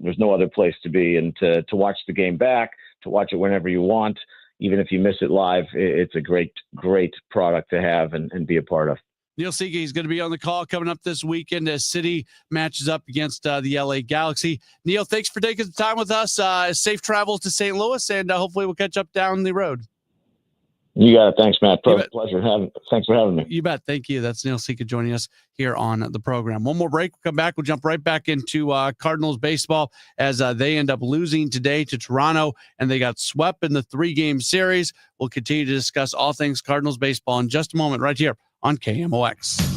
There's no other place to be, and to watch the game back, to watch it whenever you want, even if you miss it live, it's a great, great product to have and be a part of. Neil Siege is going to be on the call coming up this weekend as City matches up against the LA Galaxy. Neil, thanks for taking the time with us. Safe travels to St. Louis, and hopefully we'll catch up down the road. You got it. Thanks, Matt. Pleasure. Thanks for having me. You bet. Thank you. That's Neil Siege joining us here on the program. One more break. We'll come back. We'll jump right back into Cardinals baseball as they end up losing today to Toronto, and they got swept in the 3-game series. We'll continue to discuss all things Cardinals baseball in just a moment right here on KMOX.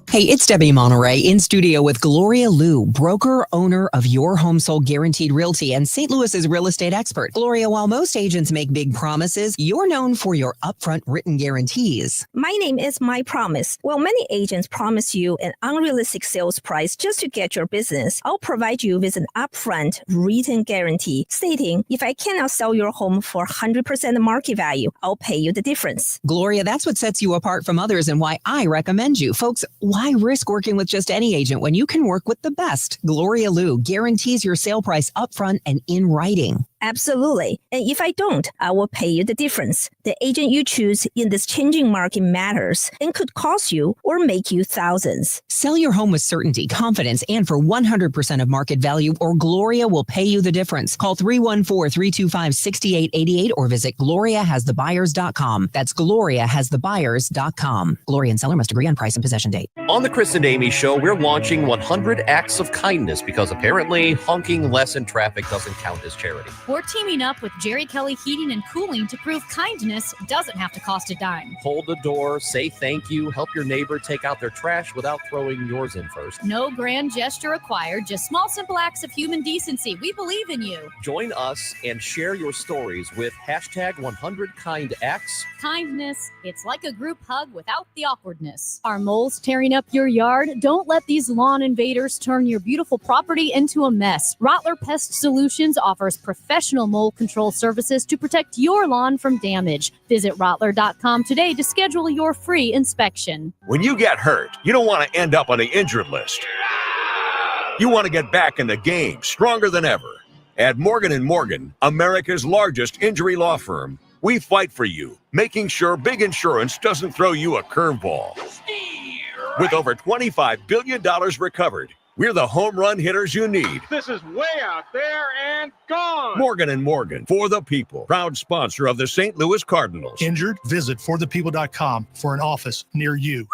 Hey, it's Debbie Monterey in studio with Gloria Liu, broker, owner of Your Home Sold Guaranteed Realty and St. Louis's real estate expert. Gloria, while most agents make big promises, you're known for your upfront written guarantees. My name is My Promise. While many agents promise you an unrealistic sales price just to get your business, I'll provide you with an upfront written guarantee stating if I cannot sell your home for 100% of market value, I'll pay you the difference. Gloria, that's what sets you apart from others and why I recommend you. Folks, why risk working with just any agent when you can work with the best? Gloria Liu guarantees your sale price upfront and in writing. Absolutely. And if I don't, I will pay you the difference. The agent you choose in this changing market matters and could cost you or make you thousands. Sell your home with certainty, confidence, and for 100% of market value, or Gloria will pay you the difference. Call 314-325-6888 or visit GloriaHasTheBuyers.com. That's GloriaHasTheBuyers.com. Gloria and seller must agree on price and possession date. On the Chris and Amy Show, we're launching 100 Acts of Kindness because apparently honking less in traffic doesn't count as charity. We're teaming up with Jerry Kelly Heating and Cooling to prove kindness doesn't have to cost a dime. Hold the door, say thank you, help your neighbor take out their trash without throwing yours in first. No grand gesture required, just small, simple acts of human decency. We believe in you. Join us and share your stories with hashtag 100KindActs. Kindness, it's like a group hug without the awkwardness. Are moles tearing up your yard? Don't let these lawn invaders turn your beautiful property into a mess. Rottler Pest Solutions offers professional mole control services to protect your lawn from damage. Visit Rottler.com today to schedule your free inspection. When you get hurt, you don't want to end up on the injured list. You want to get back in the game stronger than ever. At Morgan & Morgan, America's largest injury law firm, we fight for you, making sure big insurance doesn't throw you a curveball. With over $25 billion recovered, we're the home run hitters you need. This is way out there and gone. Morgan & Morgan, for the people. Proud sponsor of the St. Louis Cardinals. Injured? Visit forthepeople.com for an office near you.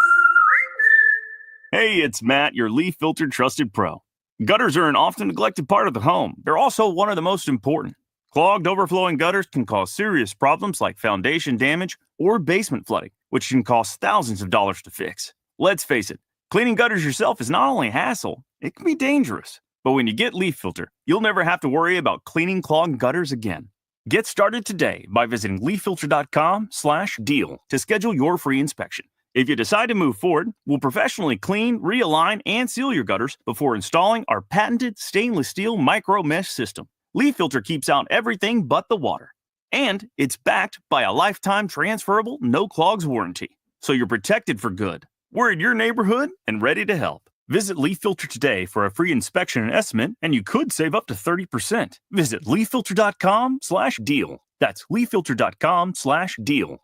Hey, it's Matt, your leaf filter trusted pro. Gutters are an often neglected part of the home. They're also one of the most important. Clogged, overflowing gutters can cause serious problems like foundation damage or basement flooding, which can cost thousands of dollars to fix. Let's face it, cleaning gutters yourself is not only a hassle, it can be dangerous. But when you get Leaf Filter, you'll never have to worry about cleaning clogged gutters again. Get started today by visiting leaffilter.com/deal to schedule your free inspection. If you decide to move forward, we'll professionally clean, realign, and seal your gutters before installing our patented stainless steel micro mesh system. Leaf Filter keeps out everything but the water. And it's backed by a lifetime transferable no clogs warranty. So you're protected for good. We're in your neighborhood and ready to help. Visit Leaf Filter today for a free inspection and estimate, and you could save up to 30%. Visit leaffilter.com/deal. That's leaffilter.com/deal.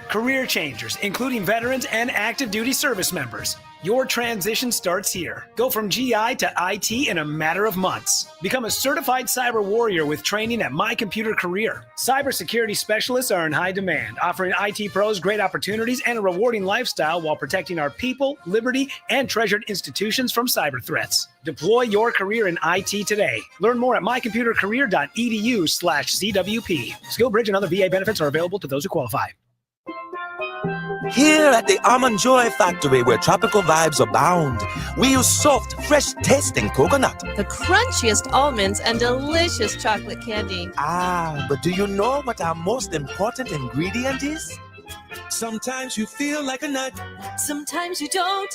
Career changers, including veterans and active duty service members. Your transition starts here. Go from GI to IT in a matter of months. Become a certified cyber warrior with training at My Computer Career. Cybersecurity specialists are in high demand, offering IT pros great opportunities and a rewarding lifestyle while protecting our people, liberty, and treasured institutions from cyber threats. Deploy your career in IT today. Learn more at mycomputercareer.edu/CWP. SkillBridge and other VA benefits are available to those who qualify. Here at the Almond Joy Factory, where tropical vibes abound, we use soft, fresh-tasting coconut. The crunchiest almonds and delicious chocolate candy. Ah, but do you know what our most important ingredient is? Sometimes you feel like a nut. Sometimes you don't.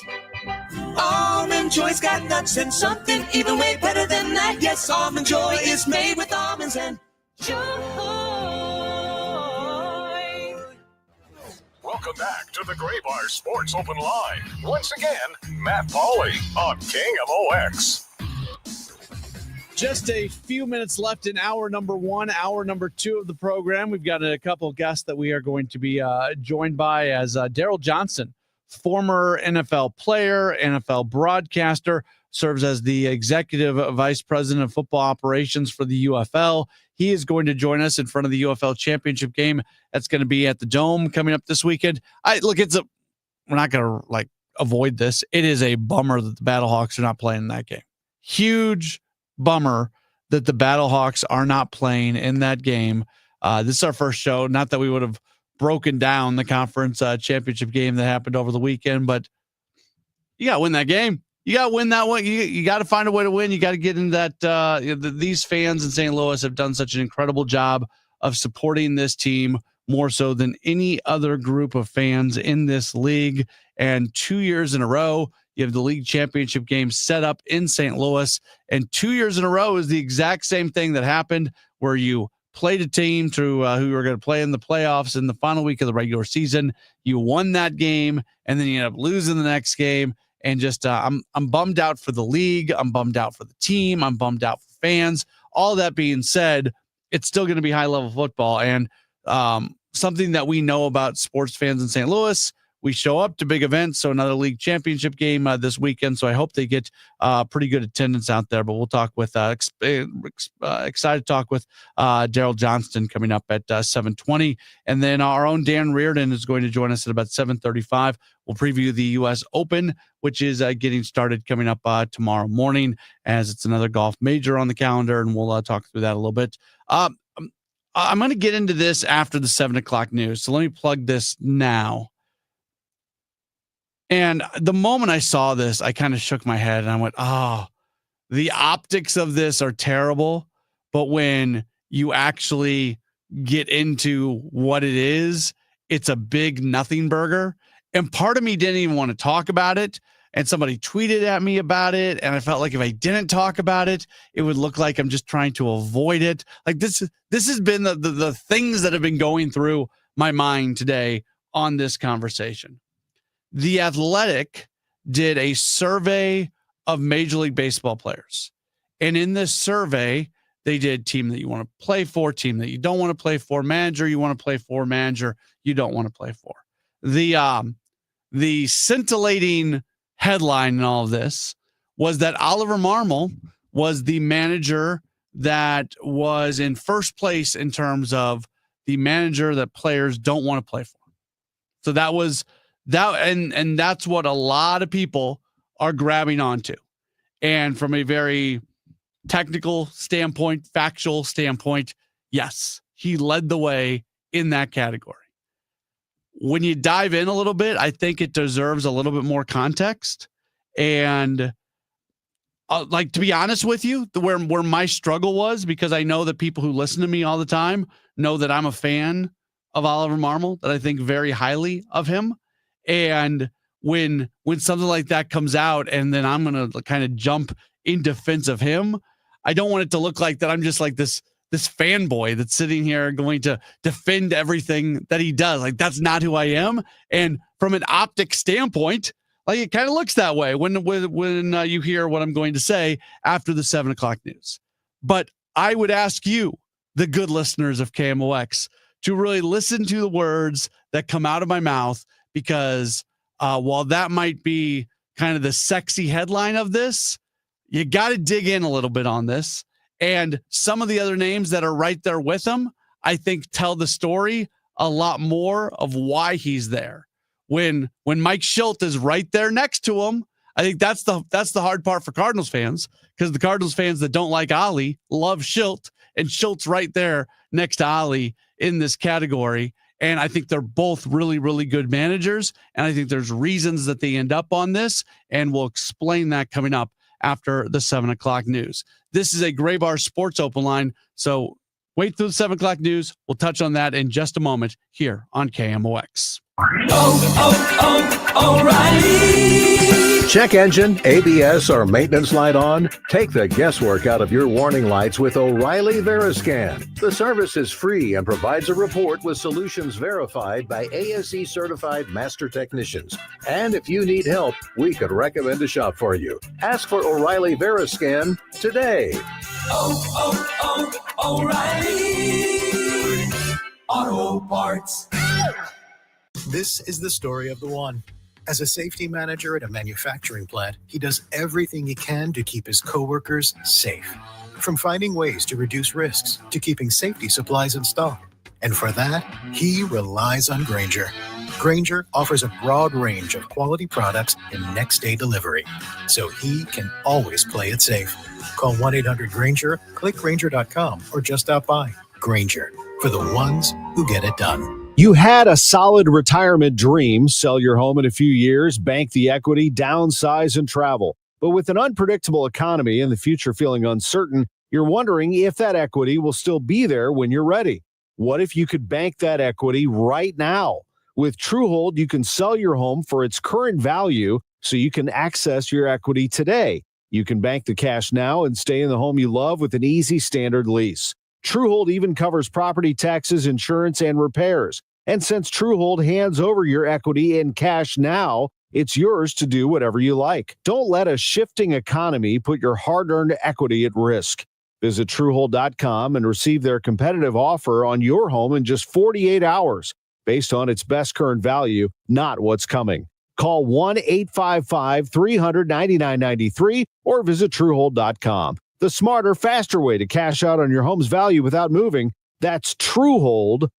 Almond Joy's got nuts and something even way better than that. Yes, Almond Joy is made with almonds and joy. Welcome back to the Gray Bar Sports Open Line. Once again, Matt Pauley on KMOX. Just a few minutes left in hour number one, hour number two of the program. We've got a couple of guests that we are going to be joined by as Daryl Johnson, former NFL player, NFL broadcaster, serves as the executive vice president of football operations for the UFL. He is going to join us in front of the UFL championship game that's going to be at the Dome coming up this weekend. We're not going to avoid this. It is a bummer that the Battlehawks are not playing in that game. Huge bummer that the Battlehawks are not playing in that game. This is our first show. Not that we would have broken down the conference championship game that happened over the weekend, but you got to win that game. You got to win that one. You got to find a way to win. You got to get into that. These fans in St. Louis have done such an incredible job of supporting this team more so than any other group of fans in this league. And 2 years in a row, you have the league championship game set up in St. Louis. And 2 years in a row is the exact same thing that happened where you played a team through who were going to play in the playoffs in the final week of the regular season. You won that game, and then you end up losing the next game. And just I'm bummed out for the league. I'm bummed out for the team. I'm bummed out for fans. All that being said, it's still going to be high-level football. And something that we know about sports fans in St. Louis, we show up to big events. So another league championship game this weekend. So I hope they get pretty good attendance out there. But we'll talk with excited to talk with Daryl Johnston coming up at 7:20, and then our own Dan Reardon is going to join us at about 7:35. We'll preview the U.S. Open, which is getting started coming up tomorrow morning, as it's another golf major on the calendar, and we'll talk through that a little bit. I'm going to get into this after the 7 o'clock news. So let me plug this now. And the moment I saw this, I kind of shook my head and I went, oh, the optics of this are terrible. But when you actually get into what it is, it's a big nothing burger. And part of me didn't even want to talk about it. And somebody tweeted at me about it. And I felt like if I didn't talk about it, it would look like I'm just trying to avoid it. Like this has been the things that have been going through my mind today on this conversation. The Athletic did a survey of Major League Baseball players. And in this survey, they did team that you want to play for, team that you don't want to play for, manager you want to play for, manager you don't want to play for. The scintillating headline in all of this was that Oliver Marmol was the manager that was in first place in terms of the manager that players don't want to play for. So that was that, and that's what a lot of people are grabbing onto. And from a very technical standpoint, factual standpoint, yes, he led the way in that category. When you dive in a little bit, I think it deserves a little bit more context. And to be honest with you, where my struggle was, because I know that people who listen to me all the time know that I'm a fan of Oliver Marmol, that I think very highly of him. And when something like that comes out and then I'm going to kind of jump in defense of him, I don't want it to look like that I'm just like this fanboy that's sitting here going to defend everything that he does. Like, that's not who I am. And from an optic standpoint, like, it kind of looks that way when you hear what I'm going to say after the 7 o'clock news. But I would ask you, the good listeners of KMOX, to really listen to the words that come out of my mouth, because while that might be kind of the sexy headline of this, you got to dig in a little bit on this. And some of the other names that are right there with him, I think, tell the story a lot more of why he's there. When Mike Shildt is right there next to him, I think that's the hard part for Cardinals fans, because the Cardinals fans that don't like Ollie love Shildt, and Schilt's right there next to Ollie in this category. And I think they're both really, really good managers. And I think there's reasons that they end up on this. And we'll explain that coming up after the 7 o'clock news. This is a Gray Bar Sports Open Line. So wait through the 7 o'clock news. We'll touch on that in just a moment here on KMOX. O'Reilly Check engine, ABS, or maintenance light on? Take the guesswork out of your warning lights with O'Reilly Veriscan. The service is free and provides a report with solutions verified by ASE certified master technicians. And if you need help, we could recommend a shop for you. Ask for O'Reilly Veriscan today. O'Reilly Auto Parts. This is the story of the one. As a safety manager at a manufacturing plant, he does everything he can to keep his coworkers safe. From finding ways to reduce risks to keeping safety supplies in stock. And for that, he relies on Grainger. Grainger offers a broad range of quality products and next-day delivery, so he can always play it safe. Call 1-800-GRAINGER, click Grainger.com, or just stop by. Grainger, for the ones who get it done. You had a solid retirement dream, sell your home in a few years, bank the equity, downsize, and travel. But with an unpredictable economy and the future feeling uncertain, you're wondering if that equity will still be there when you're ready. What if you could bank that equity right now? With Truehold, you can sell your home for its current value so you can access your equity today. You can bank the cash now and stay in the home you love with an easy standard lease. Truehold even covers property taxes, insurance, and repairs. And since Truehold hands over your equity in cash now, it's yours to do whatever you like. Don't let a shifting economy put your hard-earned equity at risk. Visit Truehold.com and receive their competitive offer on your home in just 48 hours, based on its best current value, not what's coming. Call 1-855-300-9993 or visit Truehold.com. The smarter, faster way to cash out on your home's value without moving. That's Truehold.com.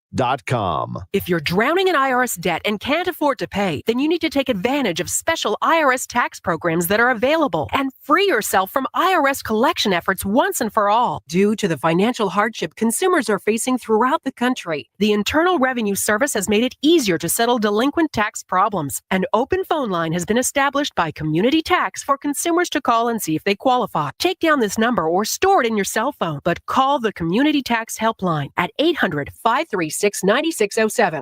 If you're drowning in IRS debt and can't afford to pay, then you need to take advantage of special IRS tax programs that are available and free yourself from IRS collection efforts once and for all. Due to the financial hardship consumers are facing throughout the country, the Internal Revenue Service has made it easier to settle delinquent tax problems. An open phone line has been established by Community Tax for consumers to call and see if they qualify. Take down this number or store it in your cell phone, but call the Community Tax Helpline at 800-536-9607.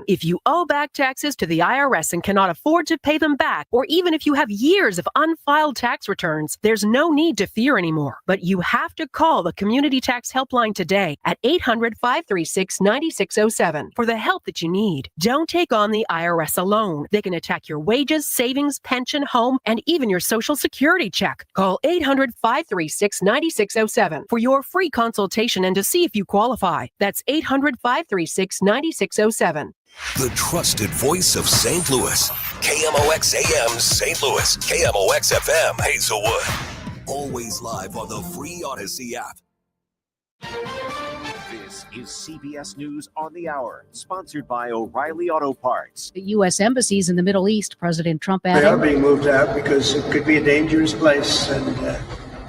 If you owe back taxes to the IRS and cannot afford to pay them back, or even if you have years of unfiled tax returns, there's no need to fear anymore. But you have to call the Community Tax Helpline today at 800-536-9607 for the help that you need. Don't take on the IRS alone. They can attack your wages, savings, pension, home, and even your Social Security check. Call 800-536-9607 for your free consultation and to see if you qualify. That's 800-536-9607. The trusted voice of St. Louis. KMOX AM St. Louis. KMOX FM Hazelwood. Always live on the free Odyssey app. This is CBS News on the Hour, sponsored by O'Reilly Auto Parts. The U.S. embassies in the Middle East, President Trump added. They are being moved out because it could be a dangerous place, and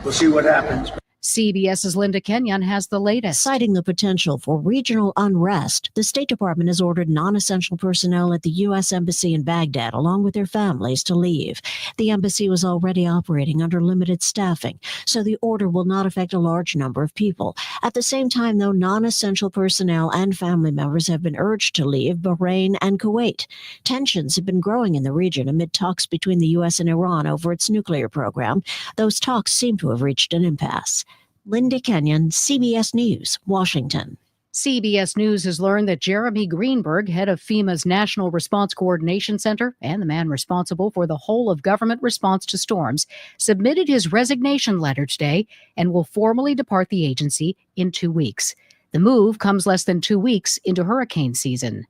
we'll see what happens. CBS's Linda Kenyon has the latest. Citing the potential for regional unrest, the State Department has ordered non-essential personnel at the U.S. Embassy in Baghdad, along with their families, to leave. The embassy was already operating under limited staffing, so the order will not affect a large number of people. At the same time, though, non-essential personnel and family members have been urged to leave Bahrain and Kuwait. Tensions have been growing in the region amid talks between the U.S. and Iran over its nuclear program. Those talks seem to have reached an impasse. Linda Kenyon, CBS News, Washington. CBS News has learned that Jeremy Greenberg, head of FEMA's National Response Coordination Center and the man responsible for the whole of government response to storms, submitted his resignation letter today and will formally depart the agency in 2 weeks. The move comes less than 2 weeks into hurricane season.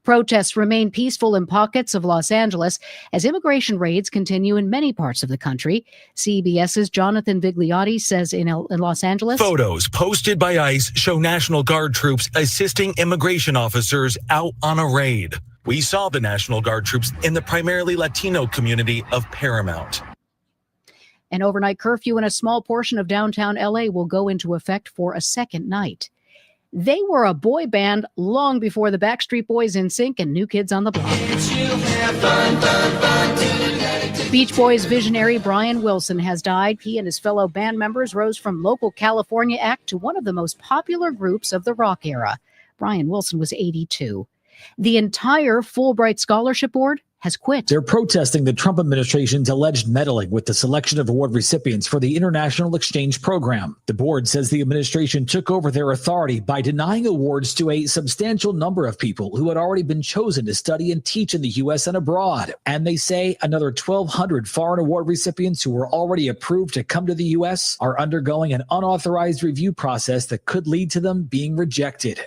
Protests remain peaceful in pockets of Los Angeles as immigration raids continue in many parts of the country. CBS's Jonathan Vigliotti says in Los Angeles, photos posted by ICE show National Guard troops assisting immigration officers out on a raid. We saw the National Guard troops in the primarily Latino community of Paramount. An overnight curfew in a small portion of downtown LA will go into effect for a second night. They were a boy band long before the Backstreet Boys, NSYNC, and New Kids on the Block. Beach Boys visionary Brian Wilson has died. He and his fellow band members rose from local California act to one of the most popular groups of the rock era. Brian Wilson was 82. The entire Fulbright Scholarship Board has quit. They're protesting the Trump administration's alleged meddling with the selection of award recipients for the International Exchange Program. The board says the administration took over their authority by denying awards to a substantial number of people who had already been chosen to study and teach in the U.S. and abroad. And they say another 1,200 foreign award recipients who were already approved to come to the U.S. are undergoing an unauthorized review process that could lead to them being rejected.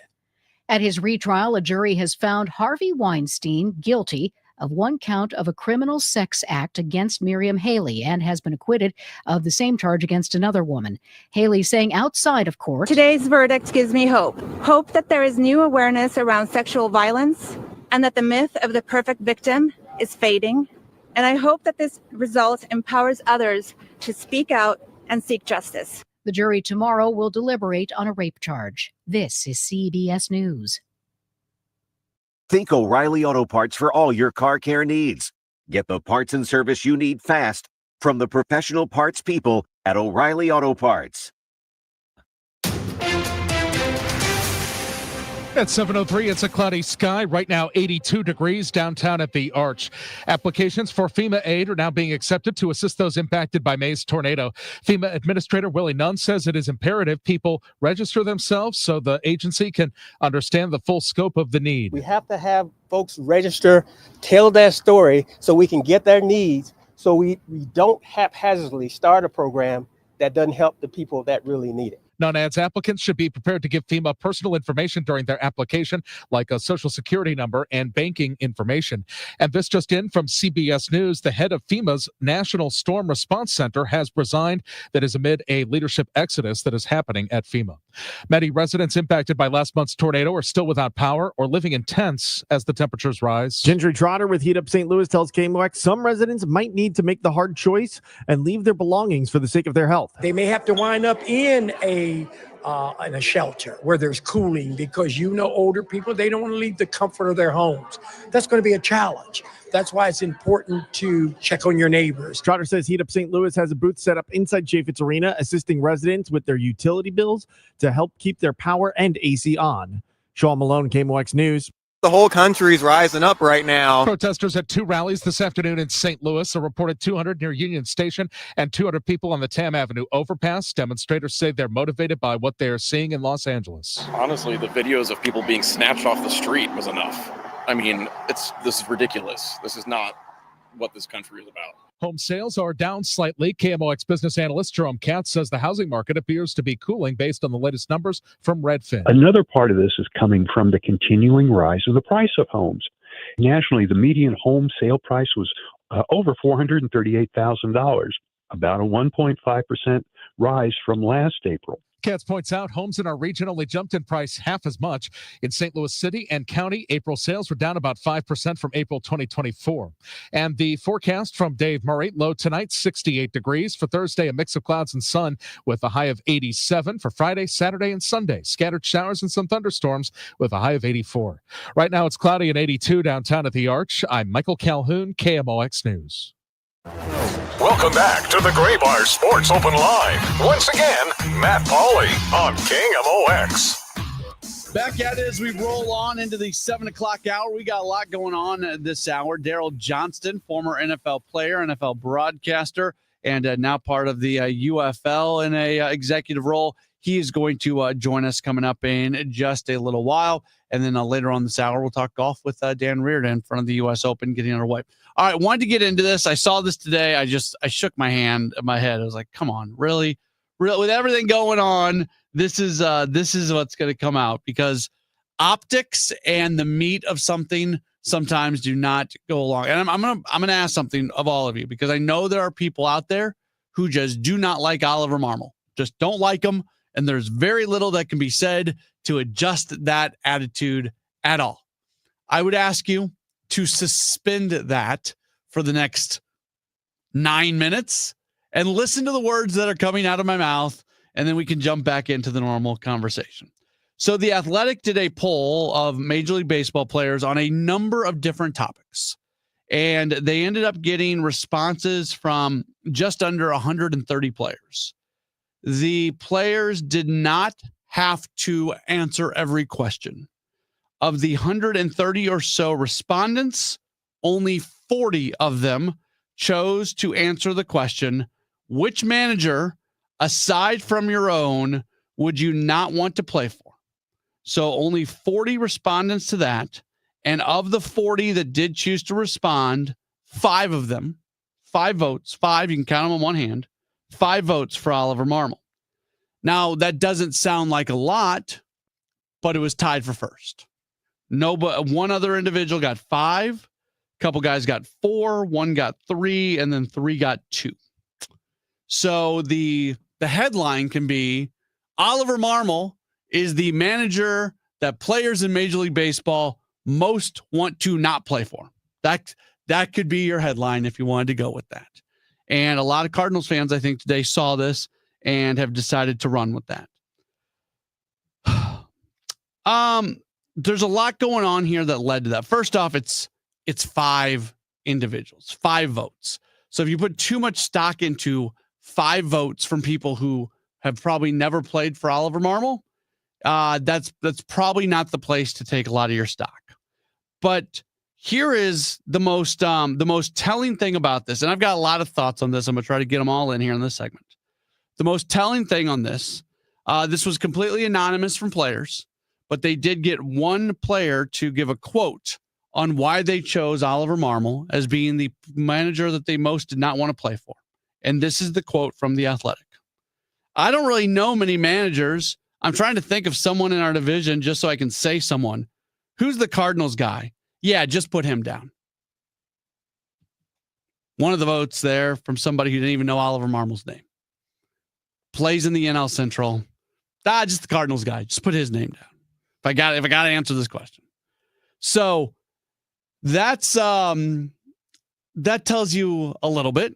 At his retrial, a jury has found Harvey Weinstein guilty of one count of a criminal sex act against Miriam Haley and has been acquitted of the same charge against another woman. Haley saying outside of court, "Today's verdict gives me hope. Hope that there is new awareness around sexual violence and that the myth of the perfect victim is fading. And I hope that this result empowers others to speak out and seek justice." The jury tomorrow will deliberate on a rape charge. This is CBS News. Think O'Reilly Auto Parts for all your car care needs. Get the parts and service you need fast from the professional parts people at O'Reilly Auto Parts. At 7:03, it's a cloudy sky. Right now, 82 degrees downtown at the Arch. Applications for FEMA aid are now being accepted to assist those impacted by May's tornado. FEMA Administrator Willie Nunn says it is imperative people register themselves so the agency can understand the full scope of the need. We have to have folks register, tell their story so we can get their needs, so we don't haphazardly start a program that doesn't help the people that really need it. Nunn adds applicants should be prepared to give FEMA personal information during their application, like a social security number and banking information. And this just in from CBS News, the head of FEMA's National Storm Response Center has resigned. That is amid a leadership exodus that is happening at FEMA. Many residents impacted by last month's tornado are still without power or living in tents as the temperatures rise. Gentry Trotter with Heat Up St. Louis tells KMOX some residents might need to make the hard choice and leave their belongings for the sake of their health. They may have to wind up in a shelter where there's cooling because older people, they don't want to leave the comfort of their homes. That's going to be a challenge. That's why it's important to check on your neighbors. Trotter says Heat Up St. Louis has a booth set up inside Chaffetz Arena, assisting residents with their utility bills to help keep their power and AC on. Sean Malone, KMOX News. The whole country's rising up right now. Protesters at two rallies this afternoon in St. Louis. A reported 200 near Union Station and 200 people on the Tam Avenue overpass. Demonstrators say they're motivated by what they are seeing in Los Angeles. Honestly, the videos of people being snatched off the street was enough. I mean, this is ridiculous. This is not what this country is about. Home sales are down slightly. KMOX business analyst Jerome Katz says the housing market appears to be cooling based on the latest numbers from Redfin. Another part of this is coming from the continuing rise of the price of homes. Nationally, the median home sale price was over $438,000, about a 1.5% rise from last April. Katz points out homes in our region only jumped in price half as much. In St. Louis City and County, April sales were down about 5% from April 2024. And the forecast from Dave Murray, low tonight, 68 degrees. For Thursday, a mix of clouds and sun with a high of 87. For Friday, Saturday, and Sunday, scattered showers and some thunderstorms with a high of 84. Right now, it's cloudy and 82 downtown at the Arch. I'm Michael Calhoun, KMOX News. Welcome back to the Gray Bar Sports Open Line. Once again, Matt Pauley on KMOX. Back at it as we roll on into the 7 o'clock hour. We got a lot going on this hour. Daryl Johnston, former NFL player, NFL broadcaster, and now part of the UFL in a executive role. He is going to join us coming up in just a little while. And then later on this hour, we'll talk golf with Dan Reardon in front of the U.S. Open, getting underway. All right, wanted to get into this. I saw this today. I shook my head. I was like, come on, really? With everything going on, this is what's going to come out, because optics and the meat of something sometimes do not go along. And I'm gonna ask something of all of you, because I know there are people out there who just do not like Oliver Marmol, just don't like him. And there's very little that can be said to adjust that attitude at all. I would ask you to suspend that for the next 9 minutes and listen to the words that are coming out of my mouth, and then we can jump back into the normal conversation. So The Athletic did a poll of Major League Baseball players on a number of different topics, and they ended up getting responses from just under 130 players. The players did not have to answer every question. Of the 130 or so respondents, only 40 of them chose to answer the question, which manager, aside from your own, would you not want to play for? So only 40 respondents to that. And of the 40 that did choose to respond, 5 of them, 5 votes, 5, you can count them on one hand, 5 votes for Oliver Marmol. Now, that doesn't sound like a lot, but it was tied for first. No, but one other individual got 5. A couple guys got 4. One got 3, and then 3 got 2. So the headline can be Oliver Marmol is the manager that players in Major League Baseball most want to not play for. That could be your headline if you wanted to go with that. And a lot of Cardinals fans, I think, today saw this and have decided to run with that. There's a lot going on here that led to that. First off, it's 5 individuals, 5 votes. So if you put too much stock into 5 votes from people who have probably never played for Oliver Marmol, that's probably not the place to take a lot of your stock. But here is the most telling thing about this, and I've got a lot of thoughts on this. I'm going to try to get them all in here in this segment. The most telling thing on this, this was completely anonymous from players, but they did get one player to give a quote on why they chose Oliver Marmol as being the manager that they most did not want to play for. And this is the quote from The Athletic. I don't really know many managers. I'm trying to think of someone in our division just so I can say someone. Who's the Cardinals guy? Yeah, just put him down. One of the votes there from somebody who didn't even know Oliver Marmol's name. Plays in the NL Central. Just the Cardinals guy. Just put his name down. If I got to answer this question. So that's that tells you a little bit.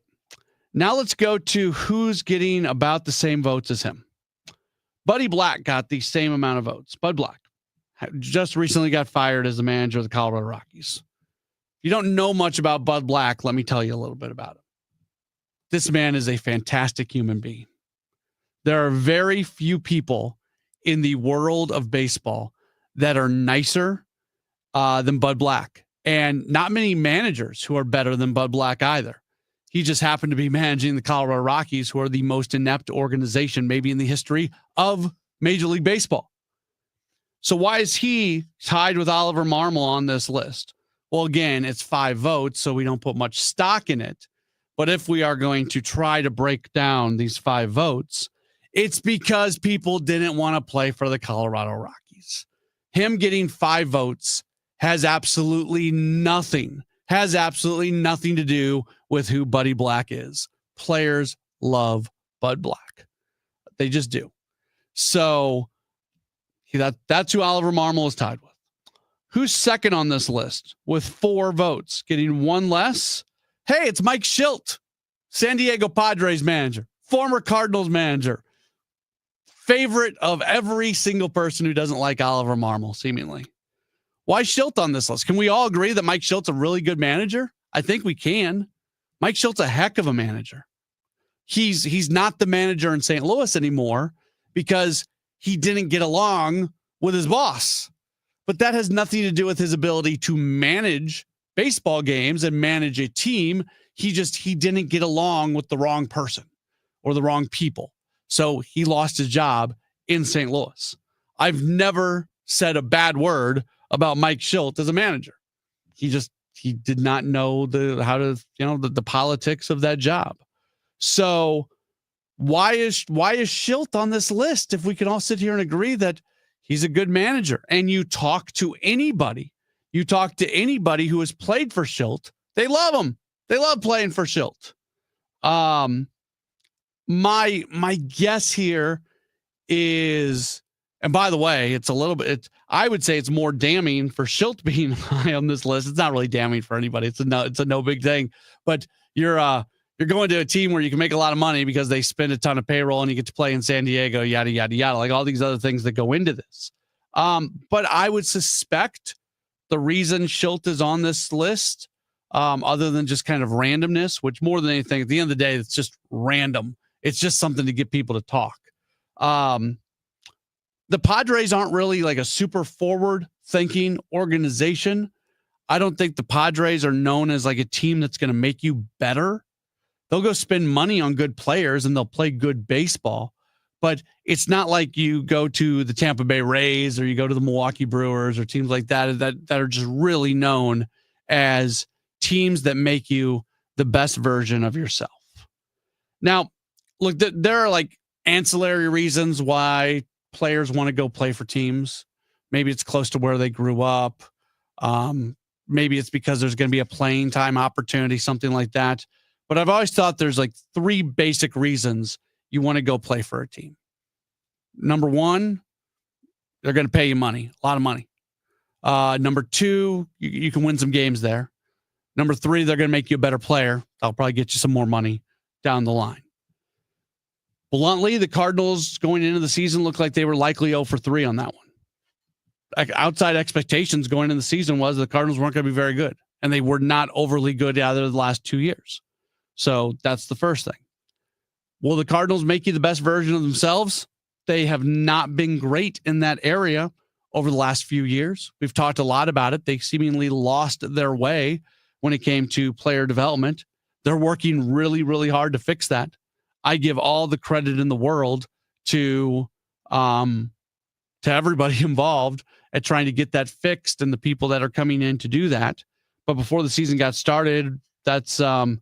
Now let's go to who's getting about the same votes as him. Buddy Black got the same amount of votes. Bud Black just recently got fired as the manager of the Colorado Rockies. If you don't know much about Bud Black, let me tell you a little bit about him. This man is a fantastic human being. There are very few people in the world of baseball that are nicer than Bud Black, and not many managers who are better than Bud Black either. He just happened to be managing the Colorado Rockies, who are the most inept organization maybe in the history of Major League Baseball. So why is he tied with Oliver Marmol on this list? Well, again, it's 5 votes, so we don't put much stock in it. But if we are going to try to break down these 5 votes, it's because people didn't want to play for the Colorado Rockies. Him getting 5 votes has absolutely nothing to do with who Buddy Black is. Players love Bud Black. They just do. So that's who Oliver Marmol is tied with. Who's second on this list with 4 votes, getting 1 less? Hey, it's Mike Schilt, San Diego Padres manager, former Cardinals manager, favorite of every single person who doesn't like Oliver Marmol, seemingly. Why Schilt on this list? Can we all agree that Mike Schilt's a really good manager? I think we can. Mike Schilt's a heck of a manager. He's not the manager in St. Louis anymore because he didn't get along with his boss. But that has nothing to do with his ability to manage baseball games and manage a team. He didn't get along with the wrong person or the wrong people. So he lost his job in St. Louis. I've never said a bad word about Mike Schilt as a manager. He did not know the politics of that job. So why is Schilt on this list if we can all sit here and agree that he's a good manager? And you talk to anybody who has played for Schilt, they love him. They love playing for Schilt. My guess here is, and by the way, I would say it's more damning for Schilt being high on this list. It's not really damning for anybody. It's a no big thing, but you're going to a team where you can make a lot of money because they spend a ton of payroll and you get to play in San Diego, yada, yada, yada, like all these other things that go into this. But I would suspect the reason Schilt is on this list, other than just kind of randomness, which more than anything, at the end of the day, it's just random. It's just something to get people to talk. The Padres aren't really like a super forward thinking organization. I don't think the Padres are known as like a team that's going to make you better. They'll go spend money on good players and they'll play good baseball. But it's not like you go to the Tampa Bay Rays or you go to the Milwaukee Brewers or teams like that are just really known as teams that make you the best version of yourself. Now, look, there are like ancillary reasons why players want to go play for teams. Maybe it's close to where they grew up. Maybe it's because there's going to be a playing time opportunity, something like that. But I've always thought there's like three basic reasons you want to go play for a team. Number one, they're going to pay you money, a lot of money. Number two, you can win some games there. Number three, they're going to make you a better player. They'll probably get you some more money down the line. Bluntly, the Cardinals going into the season looked like they were likely 0 for 3 on that one. Outside expectations going into the season was the Cardinals weren't going to be very good, and they were not overly good either of the last 2 years. So that's the first thing. Will the Cardinals make you the best version of themselves? They have not been great in that area over the last few years. We've talked a lot about it. They seemingly lost their way when it came to player development. They're working really, really hard to fix that. I give all the credit in the world to everybody involved at trying to get that fixed and the people that are coming in to do that. But before the season got started, that's no,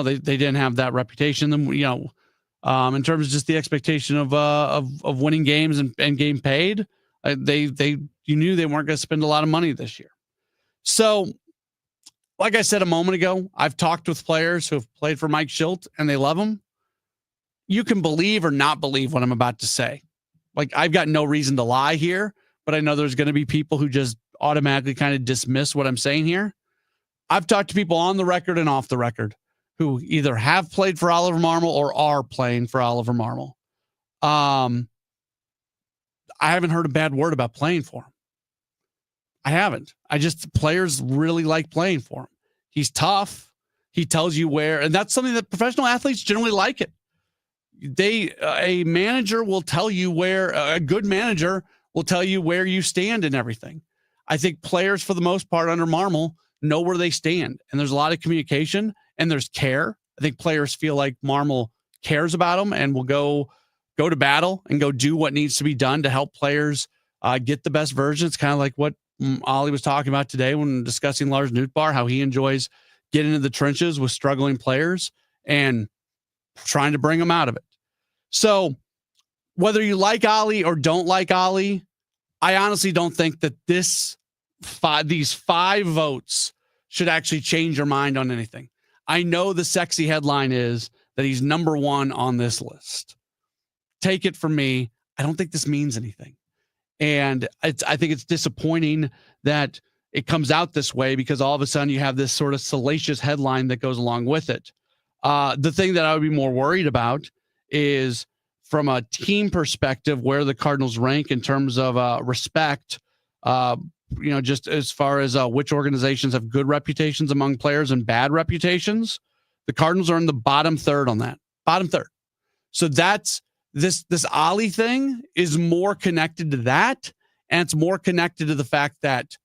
they didn't have that reputation. And in terms of just the expectation of winning games and getting paid, you knew they weren't going to spend a lot of money this year. So, like I said a moment ago, I've talked with players who have played for Mike Shildt and they love him. You can believe or not believe what I'm about to say. Like, I've got no reason to lie here, but I know there's going to be people who just automatically kind of dismiss what I'm saying here. I've talked to people on the record and off the record who either have played for Oliver Marmol or are playing for Oliver Marmol. I haven't heard a bad word about playing for him. I haven't. Players really like playing for him. He's tough. He tells you where, and that's something that professional athletes generally like it. A manager will tell you where, a good manager will tell you where you stand and everything. I think players, for the most part, under Marmol, know where they stand, and there's a lot of communication and there's care. I think players feel like Marmol cares about them and will go to battle and go do what needs to be done to help players get the best version. It's kind of like what Ollie was talking about today when discussing Lars Nootbaar, how he enjoys getting into the trenches with struggling players and trying to bring them out of it. So whether you like Ollie or don't like Ollie, I honestly don't think that these 5 votes should actually change your mind on anything. I know the sexy headline is that he's number 1 on this list. Take it from me. I don't think this means anything. And I think it's disappointing that it comes out this way because all of a sudden you have this sort of salacious headline that goes along with it. The thing that I would be more worried about is from a team perspective, where the Cardinals rank in terms of respect, just as far as which organizations have good reputations among players and bad reputations. The Cardinals are in the bottom third on that. Bottom third. So that's this Ollie thing is more connected to that. And it's more connected to the fact that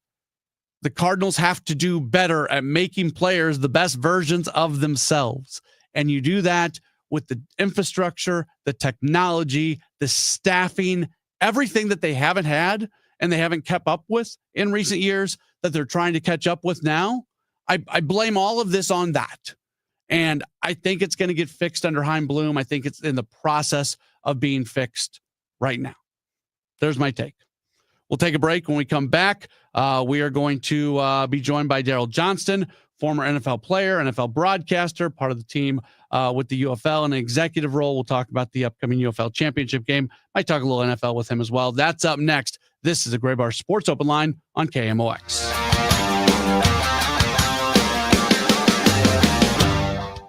the Cardinals have to do better at making players the best versions of themselves. And you do that with the infrastructure, the technology, the staffing, everything that they haven't had and they haven't kept up with in recent years that they're trying to catch up with now. I blame all of this on that. And I think it's going to get fixed under Chaim Bloom. I think it's in the process of being fixed right now. There's my take. We'll take a break. When we come back, we are going to be joined by Daryl Johnston, former NFL player, NFL broadcaster, part of the team with the UFL in an executive role. We'll talk about the upcoming UFL championship game. Might talk a little NFL with him as well. That's up next. This is the Gray Bar Sports Open Line on KMOX.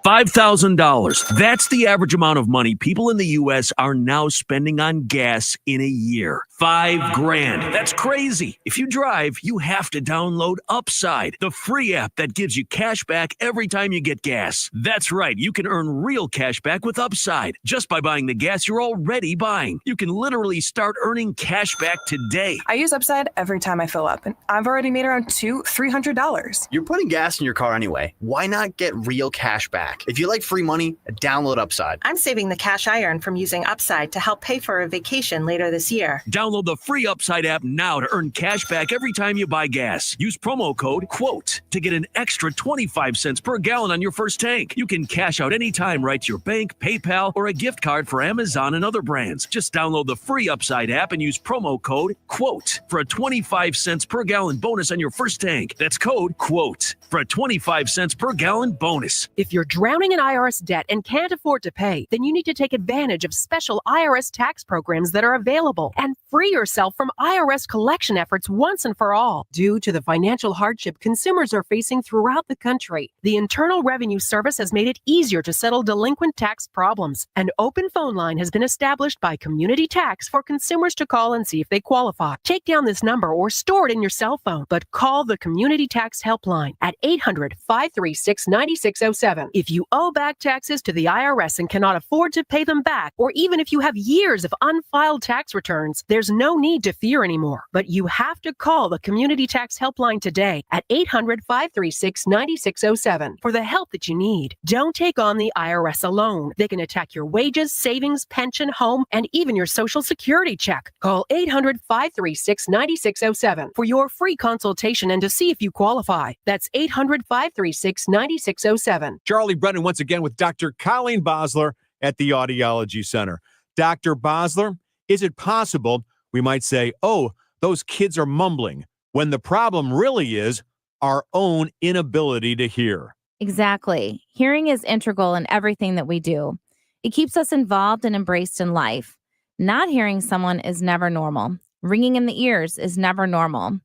$5,000. That's the average amount of money people in the U.S. are now spending on gas in a year. $5,000. That's crazy. If you drive, you have to download Upside, the free app that gives you cash back every time you get gas. That's right. You can earn real cash back with Upside just by buying the gas you're already buying. You can literally start earning cash back today. I use Upside every time I fill up, and I've already made around $300. You're putting gas in your car anyway. Why not get real cash back? If you like free money, download Upside. I'm saving the cash I earn from using Upside to help pay for a vacation later this year. Download the free Upside app now to earn cash back every time you buy gas. Use promo code QUOTE to get an extra 25 cents per gallon on your first tank. You can cash out anytime right to your bank, PayPal, or a gift card for Amazon and other brands. Just download the free Upside app and use promo code QUOTE for a 25 cents per gallon bonus on your first tank. That's code QUOTE for a 25 cents per gallon bonus. If you're drowning in IRS debt and can't afford to pay, then you need to take advantage of special IRS tax programs that are available and free yourself from IRS collection efforts once and for all. Due to the financial hardship consumers are facing throughout the country, the Internal Revenue Service has made it easier to settle delinquent tax problems. An open phone line has been established by Community Tax for consumers to call and see if they qualify. Take down this number or store it in your cell phone, but call the Community Tax Helpline at 800-536-9607. If you owe back taxes to the IRS and cannot afford to pay them back, or even if you have years of unfiled tax returns, there's no need to fear anymore. But you have to call the Community Tax Helpline today at 800-536-9607 for the help that you need. Don't take on the IRS alone. They can attack your wages, savings, pension, home, and even your Social Security check. Call 800-536-9607 for your free consultation and to see if you qualify. That's 800-536-9607. Charlie Brennan once again with Dr. Colleen Bosler at the Audiology Center. Dr. Bosler, is it possible we might say, oh, those kids are mumbling, when the problem really is our own inability to hear? Exactly. Hearing is integral in everything that we do. It keeps us involved and embraced in life. Not hearing someone is never normal. Ringing in the ears is never normal.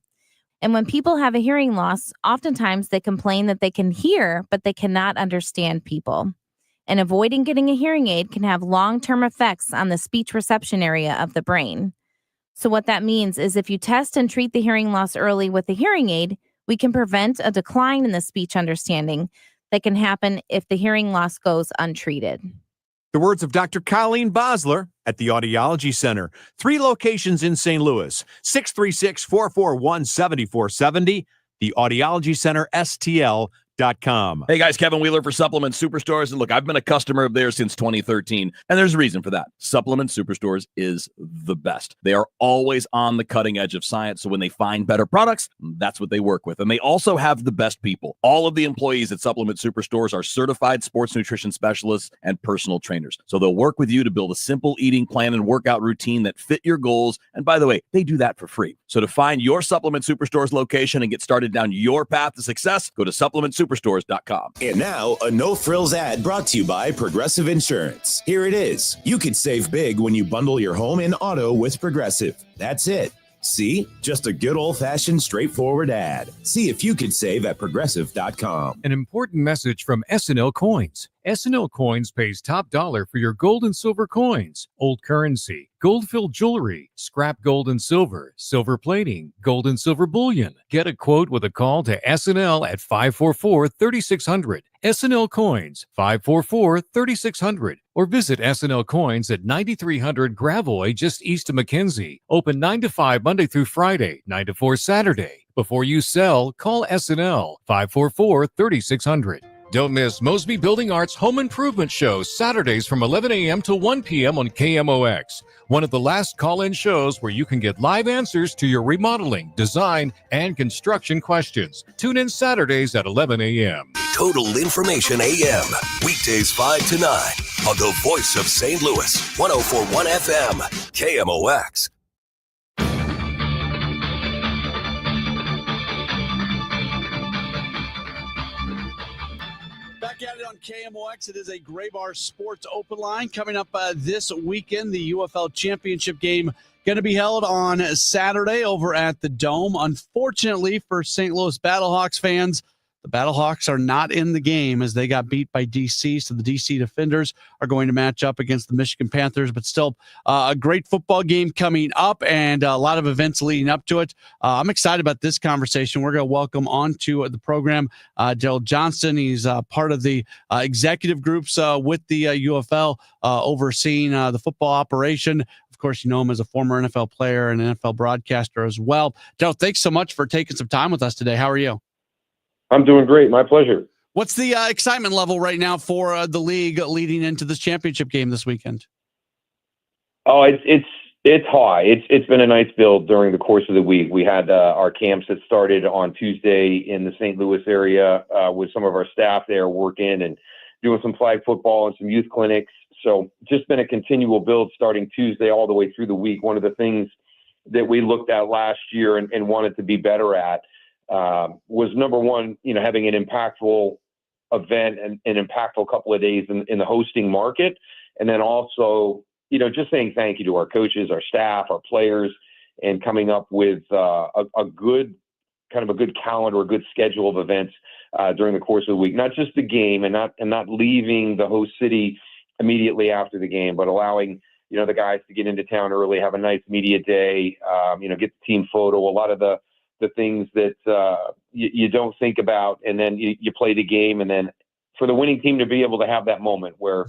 And when people have a hearing loss, oftentimes they complain that they can hear, but they cannot understand people. And avoiding getting a hearing aid can have long-term effects on the speech reception area of the brain. So what that means is if you test and treat the hearing loss early with a hearing aid, we can prevent a decline in the speech understanding that can happen if the hearing loss goes untreated. The words of Dr. Colleen Bosler at the Audiology Center. 3 locations in St. Louis, 636-441-7470, the Audiology Center, STL.com. Hey guys, Kevin Wheeler for Supplement Superstores. And look, I've been a customer of theirs since 2013, and there's a reason for that. Supplement Superstores is the best. They are always on the cutting edge of science, so when they find better products, that's what they work with. And they also have the best people. All of the employees at Supplement Superstores are certified sports nutrition specialists and personal trainers. So they'll work with you to build a simple eating plan and workout routine that fit your goals. And by the way, they do that for free. So to find your Supplement Superstores location and get started down your path to success, go to supplementsuperstores.com. And now, a no-frills ad brought to you by Progressive Insurance. Here it is. You can save big when you bundle your home and auto with Progressive. That's it. See? Just a good old-fashioned, straightforward ad. See if you can save at Progressive.com. An important message from S&L Coins. S&L Coins pays top dollar for your gold and silver coins, old currency, gold-filled jewelry, scrap gold and silver, silver plating, gold and silver bullion. Get a quote with a call to S&L at 544-3600. S&L Coins, 544-3600. Or visit S&L Coins at 9300 Gravois, just east of McKenzie. Open 9 to 5 Monday through Friday, 9 to 4 Saturday. Before you sell, call S&L, 544-3600. Don't miss Mosby Building Arts Home Improvement Show, Saturdays from 11 a.m. to 1 p.m. on KMOX. One of the last call-in shows where you can get live answers to your remodeling, design, and construction questions. Tune in Saturdays at 11 a.m. Total Information AM, weekdays 5 to 9 on the voice of St. Louis, 104.1 FM, KMOX. Back at it on KMOX. It is a Gray Bar Sports Open Line coming up this weekend. The UFL Championship game going to be held on Saturday over at the Dome. Unfortunately for St. Louis Battlehawks fans, The Battlehawks are not in the game as they got beat by DC. So the DC Defenders are going to match up against the Michigan Panthers, but still a great football game coming up and a lot of events leading up to it. I'm excited about this conversation. We're going to welcome onto the program Gerald Johnston. He's part of the executive groups with the UFL overseeing the football operation. Of course, you know him as a former NFL player and NFL broadcaster as well. Gerald, thanks so much for taking some time with us today. How are you? I'm doing great. My pleasure. What's the excitement level right now for the league leading into this championship game this weekend? Oh, it's high. It's been a nice build during the course of the week. We had our camps that started on Tuesday in the St. Louis area with some of our staff there working and doing some flag football and some youth clinics. So just been a continual build starting Tuesday all the way through the week. One of the things that we looked at last year and wanted to be better at was number one, having an impactful event and an impactful couple of days in the hosting market. And then also, just saying thank you to our coaches, our staff, our players, and coming up with a good calendar, a good schedule of events during the course of the week. Not just the game and not leaving the host city immediately after the game, but allowing, the guys to get into town early, have a nice media day, get the team photo, a lot of the things that you don't think about, and then you play the game, and then for the winning team to be able to have that moment where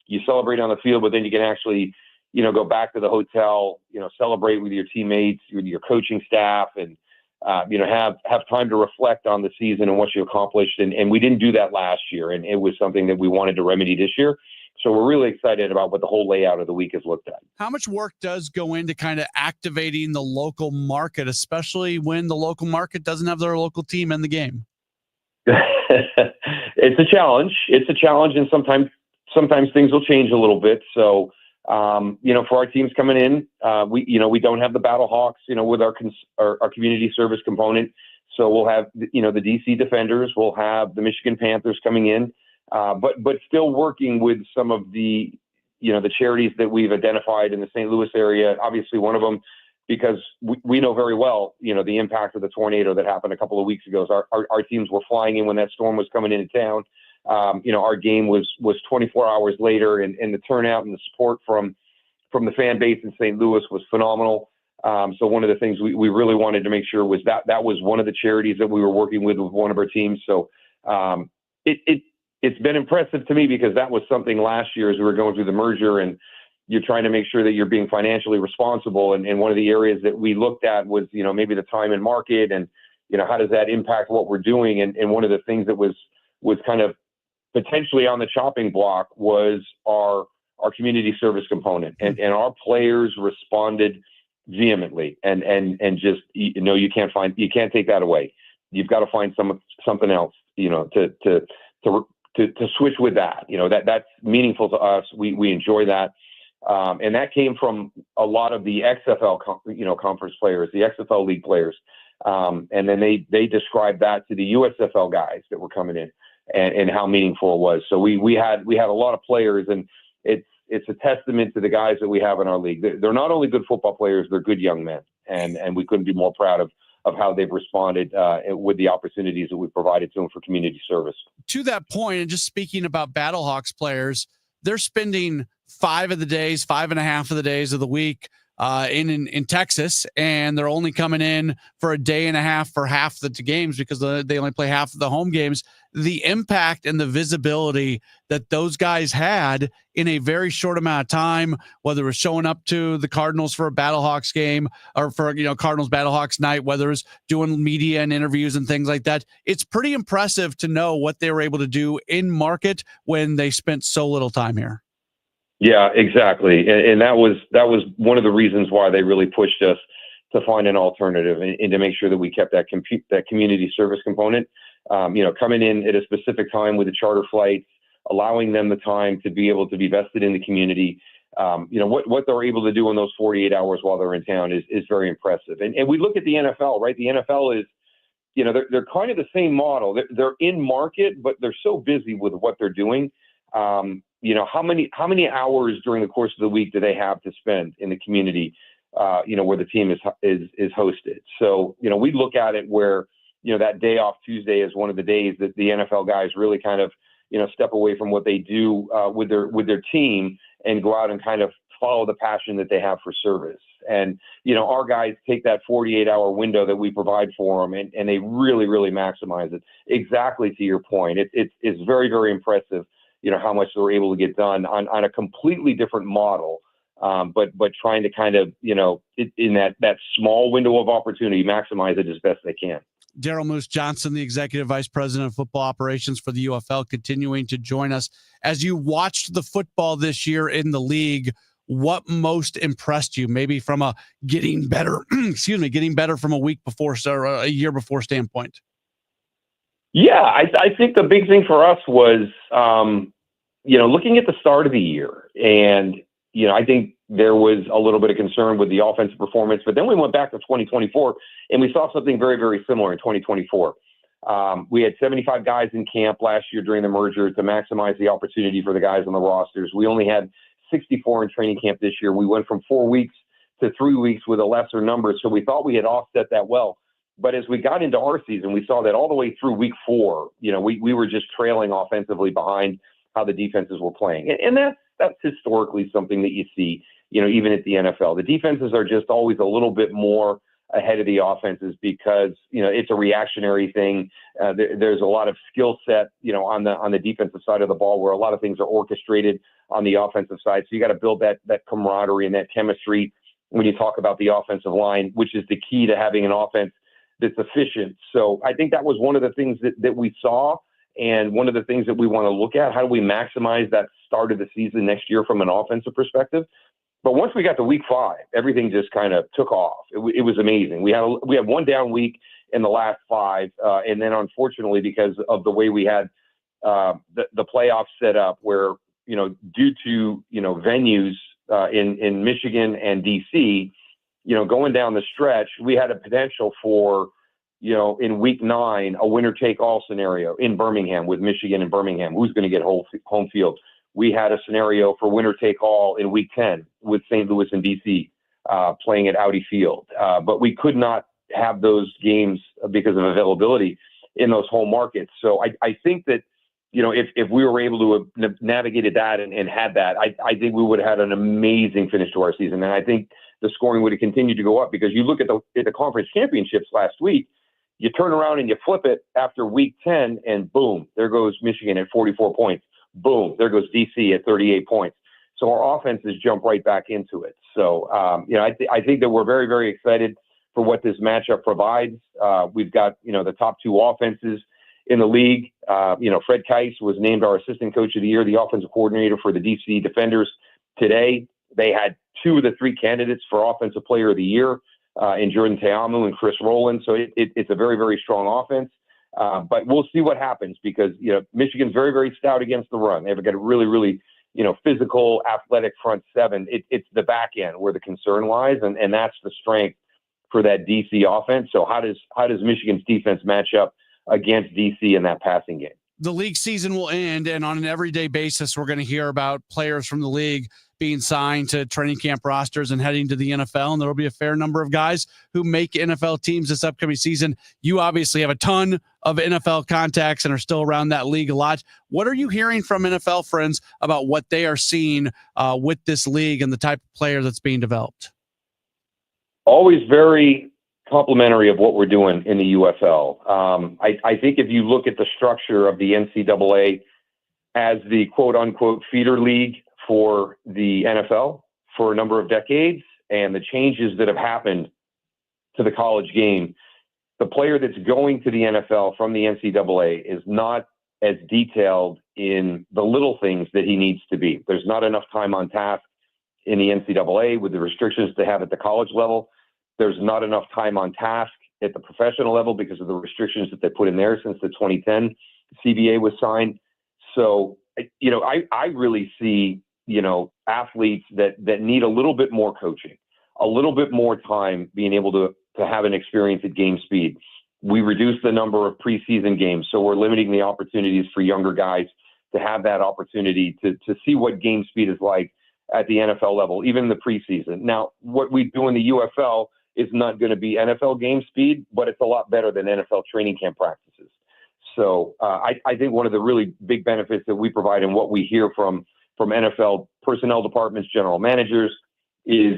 you celebrate on the field, but then you can actually, go back to the hotel, celebrate with your teammates, with your coaching staff, and have time to reflect on the season and what you accomplished. And we didn't do that last year, and it was something that we wanted to remedy this year. So we're really excited about what the whole layout of the week has looked at. How much work does go into kind of activating the local market, especially when the local market doesn't have their local team in the game? It's a challenge. And sometimes things will change a little bit. So, for our teams coming in, we don't have the Battlehawks, with our community service component. So we'll have, the DC Defenders, we'll have the Michigan Panthers coming in. But still working with some of the charities that we've identified in the St. Louis area. Obviously, one of them, because we know very well, the impact of the tornado that happened a couple of weeks ago. So our teams were flying in when that storm was coming into town. Our game was 24 hours later, and the turnout and the support from the fan base in St. Louis was phenomenal. So one of the things we really wanted to make sure was that was one of the charities that we were working with one of our teams. So it's been impressive to me because that was something last year as we were going through the merger and you're trying to make sure that you're being financially responsible. And one of the areas that we looked at was, maybe the time and market and, how does that impact what we're doing? And one of the things that was kind of potentially on the chopping block was our community service component. And our players responded vehemently and just, you can't take that away. You've got to find something else, to switch with that, that's meaningful to us. We enjoy that. And that came from a lot of the XFL, conference players, the XFL league players. And then they described that to the USFL guys that were coming in and how meaningful it was. So we had a lot of players, and it's a testament to the guys that we have in our league. They're not only good football players, they're good young men. And we couldn't be more proud of how they've responded with the opportunities that we provided to them for community service. To that point, and just speaking about Battlehawks players, they're spending 5.5 of the days of the week in Texas, and they're only coming in for a day and a half for half the games because they only play half of the home games. The impact and the visibility that those guys had in a very short amount of time, whether it was showing up to the Cardinals for a Battlehawks game or for Cardinals Battlehawks night, whether it's doing media and interviews and things like that, it's pretty impressive to know what they were able to do in market when they spent so little time here. Yeah, exactly. And that was one of the reasons why they really pushed us to find an alternative and to make sure that we kept that community service component, coming in at a specific time with the charter flights, allowing them the time to be able to be vested in the community. What they're able to do in those 48 hours while they're in town is very impressive. And we look at the NFL, right? The NFL is, they're kind of the same model. They're in market, but they're so busy with what they're doing. How many hours during the course of the week do they have to spend in the community, where the team is hosted? So, we look at it where, that day off Tuesday is one of the days that the NFL guys really kind of, step away from what they do with their team and go out and kind of follow the passion that they have for service. And, our guys take that 48-hour window that we provide for them and they really, really maximize it. Exactly to your point. It's very, very impressive, how much they're able to get done on a completely different model. But trying to kind of, in that small window of opportunity, maximize it as best they can. Daryl Moose Johnson, the Executive Vice President of Football Operations for the UFL, continuing to join us. As you watched the football this year in the league, what most impressed you? Maybe from a getting better from a week before or a year before standpoint. Yeah, I think the big thing for us was, looking at the start of the year, and I think there was a little bit of concern with the offensive performance, but then we went back to 2024 and we saw something very, very similar in 2024. We had 75 guys in camp last year during the merger to maximize the opportunity for the guys on the rosters. We only had 64 in training camp this year. We went from 4 weeks to 3 weeks with a lesser number. So we thought we had offset that well. But as we got into our season, we saw that all the way through week 4, we were just trailing offensively behind how the defenses were playing. And that's historically something that you see, even at the NFL. The defenses are just always a little bit more ahead of the offenses because, it's a reactionary thing. There's a lot of skill set, on the defensive side of the ball where a lot of things are orchestrated on the offensive side. So you got to build that camaraderie and that chemistry when you talk about the offensive line, which is the key to having an offense that's efficient. So I think that was one of the things that we saw. And one of the things that we want to look at, how do we maximize that start of the season next year from an offensive perspective? But once we got to week 5, everything just kind of took off. It was amazing. We had one down week in the last 5. And then unfortunately, because of the way we had the playoffs set up where, due to, venues in Michigan and DC, going down the stretch, we had a potential for, in week 9, a winner-take-all scenario in Birmingham with Michigan and Birmingham. Who's going to get home field? We had a scenario for winner-take-all in week 10 with St. Louis and DC playing at Audi Field. But we could not have those games because of availability in those home markets. So I think that, if we were able to have navigated that and had that, I think we would have had an amazing finish to our season. And I think the scoring would have continued to go up because you look at the conference championships last week, you turn around and you flip it after week 10 and boom, there goes Michigan at 44 points. Boom, there goes DC at 38 points. So our offenses jump right back into it. So, I think that we're very, very excited for what this matchup provides. We've got, the top 2 offenses in the league. Fred Keiss was named our assistant coach of the year, the offensive coordinator for the DC Defenders today. They had 2 of the 3 candidates for offensive player of the year in Jordan Teamu and Chris Rowland. So it's a very, very strong offense. But we'll see what happens because, Michigan's very, very stout against the run. They've got a really, really, physical, athletic front 7. It's the back end where the concern lies, and that's the strength for that DC offense. So how does Michigan's defense match up against DC in that passing game? The league season will end, and on an everyday basis, we're going to hear about players from the league being signed to training camp rosters and heading to the NFL. And there will be a fair number of guys who make NFL teams this upcoming season. You obviously have a ton of NFL contacts and are still around that league a lot. What are you hearing from NFL friends about what they are seeing with this league and the type of player that's being developed? Always very complimentary of what we're doing in the UFL. I think if you look at the structure of the NCAA as the quote-unquote feeder league for the NFL for a number of decades and the changes that have happened to the college game, the player that's going to the NFL from the NCAA is not as detailed in the little things that he needs to be. There's not enough time on task in the NCAA with the restrictions they have at the college level. There's not enough time on task at the professional level because of the restrictions that they put in there since the 2010 CBA was signed. So, I really see, athletes that need a little bit more coaching, a little bit more time being able to have an experience at game speed. We reduced the number of preseason games, so we're limiting the opportunities for younger guys to have that opportunity to see what game speed is like at the NFL level, even in the preseason. Now, what we do in the UFL It's not going to be NFL game speed, but it's a lot better than NFL training camp practices. So I think one of the really big benefits that we provide and what we hear from NFL personnel departments, general managers, is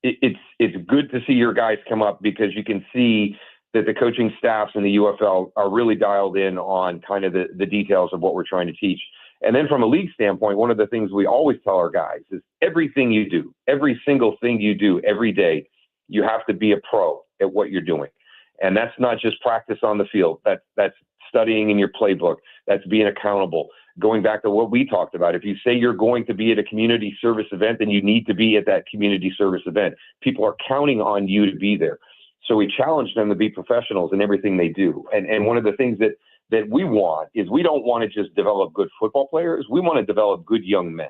it's good to see your guys come up, because you can see that the coaching staffs in the UFL are really dialed in on kind of the details of what we're trying to teach. And then from a league standpoint, one of the things we always tell our guys is everything you do, every single thing you do every day, you have to be a pro at what you're doing. And that's not just practice on the field. That's studying in your playbook. That's being accountable. Going back to what we talked about, if you say you're going to be at a community service event, then you need to be at that community service event. People are counting on you to be there. So we challenge them to be professionals in everything they do. And one of the things that we want is, we don't want to just develop good football players. We want to develop good young men,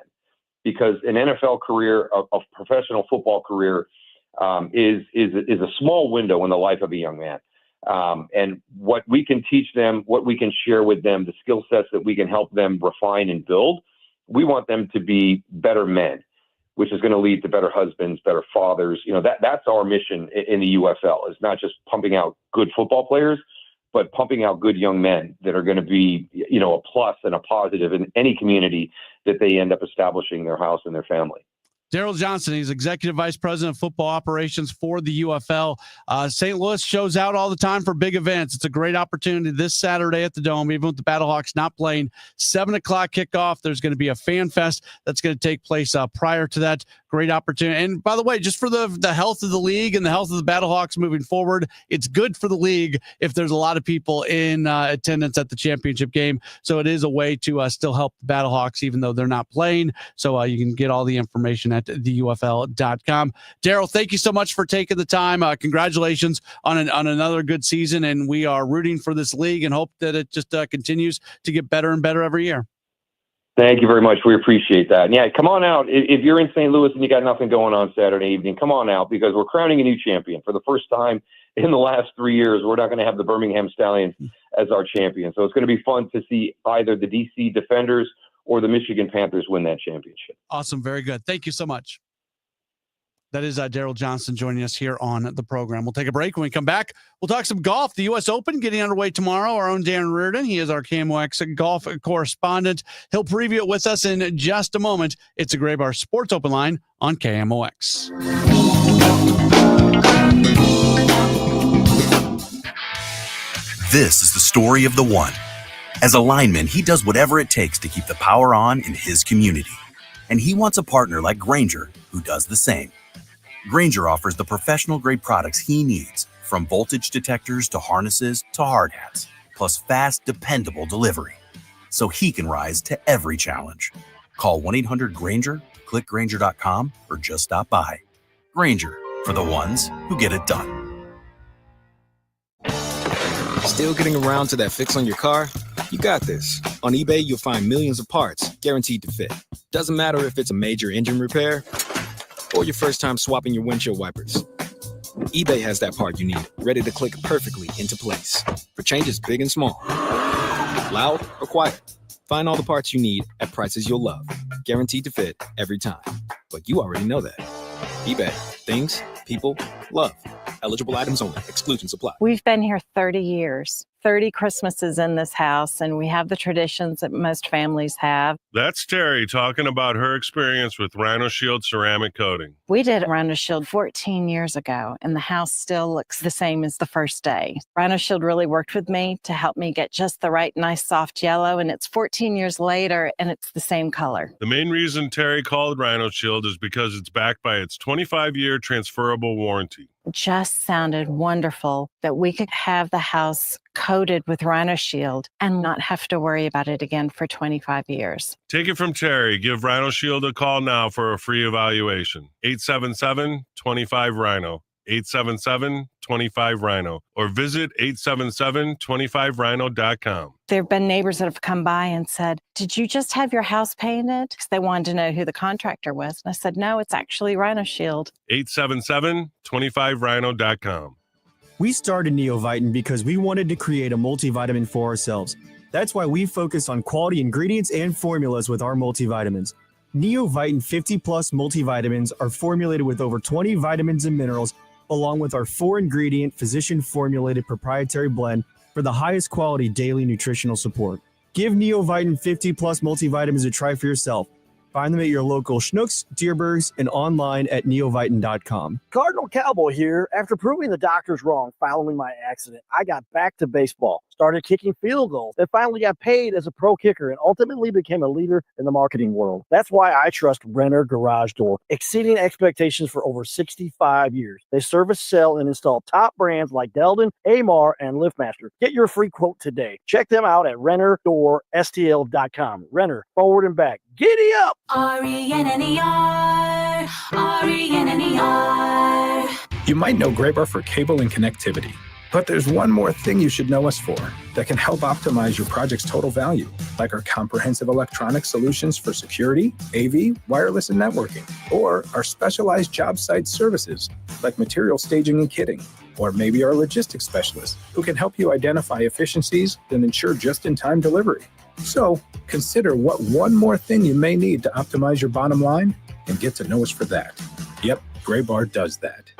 because an NFL career, a professional football career, is a small window in the life of a young man. And what we can teach them, what we can share with them, the skill sets that we can help them refine and build, we want them to be better men, which is going to lead to better husbands, better fathers. That's our mission in the UFL. It's not just pumping out good football players, but pumping out good young men that are going to be, a plus and a positive in any community that they end up establishing their house and their family. Daryl Johnson, he's Executive Vice President of Football Operations for the UFL. St. Louis shows out all the time for big events. It's a great opportunity this Saturday at the Dome, even with the Battlehawks not playing. 7 o'clock kickoff. There's going to be a fan fest that's going to take place prior to that. Great opportunity. And by the way, just for the health of the league and the health of the Battlehawks moving forward, it's good for the league if there's a lot of people in attendance at the championship game. So it is a way to still help the Battlehawks, even though they're not playing. So you can get all the information at theufl.com. Daryl, thank you so much for taking the time. Congratulations on another good season. And we are rooting for this league and hope that it just continues to get better and better every year. Thank you very much. We appreciate that. And yeah, come on out. If you're in St. Louis and you got nothing going on Saturday evening, come on out, because we're crowning a new champion. For the first time in the last 3 years, we're not going to have the Birmingham Stallions as our champion. So it's going to be fun to see either the DC Defenders or the Michigan Panthers win that championship. Awesome. Very good. Thank you so much. That is Daryl Johnson joining us here on the program. We'll take a break. When we come back, we'll talk some golf. The U.S. Open getting underway tomorrow. Our own Darren Reardon, he is our KMOX golf correspondent. He'll preview it with us in just a moment. It's a Gray Bar Sports Open Line on KMOX. This is the story of the one. As a lineman, he does whatever it takes to keep the power on in his community. And he wants a partner like Grainger who does the same. Grainger offers the professional-grade products he needs, from voltage detectors to harnesses to hard hats, plus fast, dependable delivery, so he can rise to every challenge. Call 1-800-GRAINGER, click Grainger.com, or just stop by. Grainger, for the ones who get it done. Still getting around to that fix on your car? You got this. On eBay, you'll find millions of parts guaranteed to fit. Doesn't matter if it's a major engine repair or your first time swapping your windshield wipers. eBay has that part you need, ready to click perfectly into place for changes big and small. Loud or quiet, find all the parts you need at prices you'll love. Guaranteed to fit every time. But you already know that. eBay. Things, people, love. Eligible items only. Exclusions apply. We've been here 30 years. 30 Christmases in this house, and we have the traditions that most families have. That's Terry talking about her experience with Rhino Shield ceramic coating. We did Rhino Shield 14 years ago, and the house still looks the same as the first day. Rhino Shield really worked with me to help me get just the right, nice, soft yellow, and it's 14 years later, and it's the same color. The main reason Terry called Rhino Shield is because it's backed by its 25-year transferable warranty. It just sounded wonderful that we could have the house coated with Rhino Shield and not have to worry about it again for 25 years. Take it from Terry. Give Rhino Shield a call now for a free evaluation. 877-25-RHINO. 877-25-RHINO. Or visit 877-25rhino.com. There have been neighbors that have come by and said, "Did you just have your house painted?" Because they wanted to know who the contractor was. And I said, "No, it's actually Rhino Shield." 877-25rhino.com. We started Neovitin because we wanted to create a multivitamin for ourselves. That's why we focus on quality ingredients and formulas with our multivitamins. Neovitin 50 Plus multivitamins are formulated with over 20 vitamins and minerals along with our 4-ingredient, physician-formulated proprietary blend for the highest quality daily nutritional support. Give Neovite 50-plus multivitamins a try for yourself. Find them at your local Schnucks, Deerbergs, and online at neovite.com. Cardinal Cowboy here. After proving the doctors wrong following my accident, I got back to baseball, started kicking field goals, then finally got paid as a pro kicker, and ultimately became a leader in the marketing world. That's why I trust Renner Garage Door, exceeding expectations for over 65 years. They service, sell, and install top brands like Delden, Amar, and LiftMaster. Get your free quote today. Check them out at RennerDoorSTL.com. Renner, forward and back. Giddy up! RENNER, RENNER. You might know Graybar for cable and connectivity, but there's one more thing you should know us for that can help optimize your project's total value, like our comprehensive electronic solutions for security, AV, wireless, and networking, or our specialized job site services, like material staging and kitting, or maybe our logistics specialists, who can help you identify efficiencies and ensure just-in-time delivery. So consider what one more thing you may need to optimize your bottom line and get to know us for that. Yep, Graybar does that.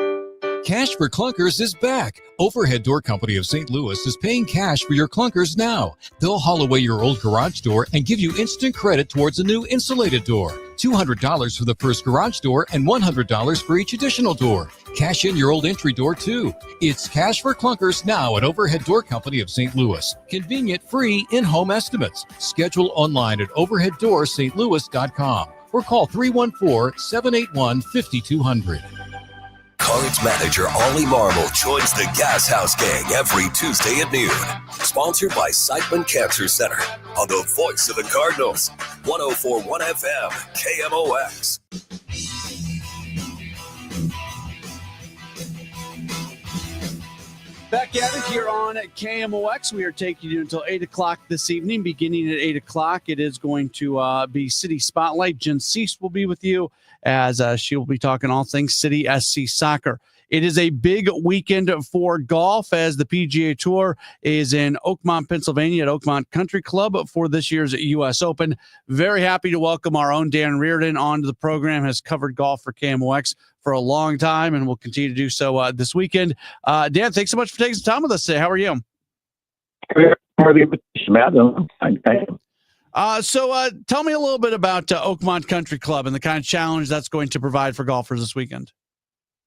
Cash for Clunkers is back. Overhead Door Company of St. Louis is paying cash for your clunkers now. They'll haul away your old garage door and give you instant credit towards a new insulated door. $200 for the first garage door and $100 for each additional door. Cash in your old entry door too. It's Cash for Clunkers now at Overhead Door Company of St. Louis. Convenient, free, in-home estimates. Schedule online at overheaddoorsstlouis.com or call 314-781-5200. Cards manager Ollie Marble joins the Gas House Gang every Tuesday at noon. Sponsored by Siteman Cancer Center on the voice of the Cardinals, 104.1 FM, KMOX. Back at it here on KMOX. We are taking you until 8 o'clock this evening. Beginning at 8 o'clock, it is going to be City Spotlight. Jen Cease will be with you as she will be talking all things City SC soccer. It is a big weekend for golf as the PGA Tour is in Oakmont, Pennsylvania at Oakmont Country Club for this year's U.S. Open. Very happy to welcome our own Dan Reardon onto the program. Has covered golf for KMOX for a long time and will continue to do so this weekend. Dan, thanks so much for taking some time with us today. How are you? Matt. So tell me a little bit about Oakmont Country Club and the kind of challenge that's going to provide for golfers this weekend.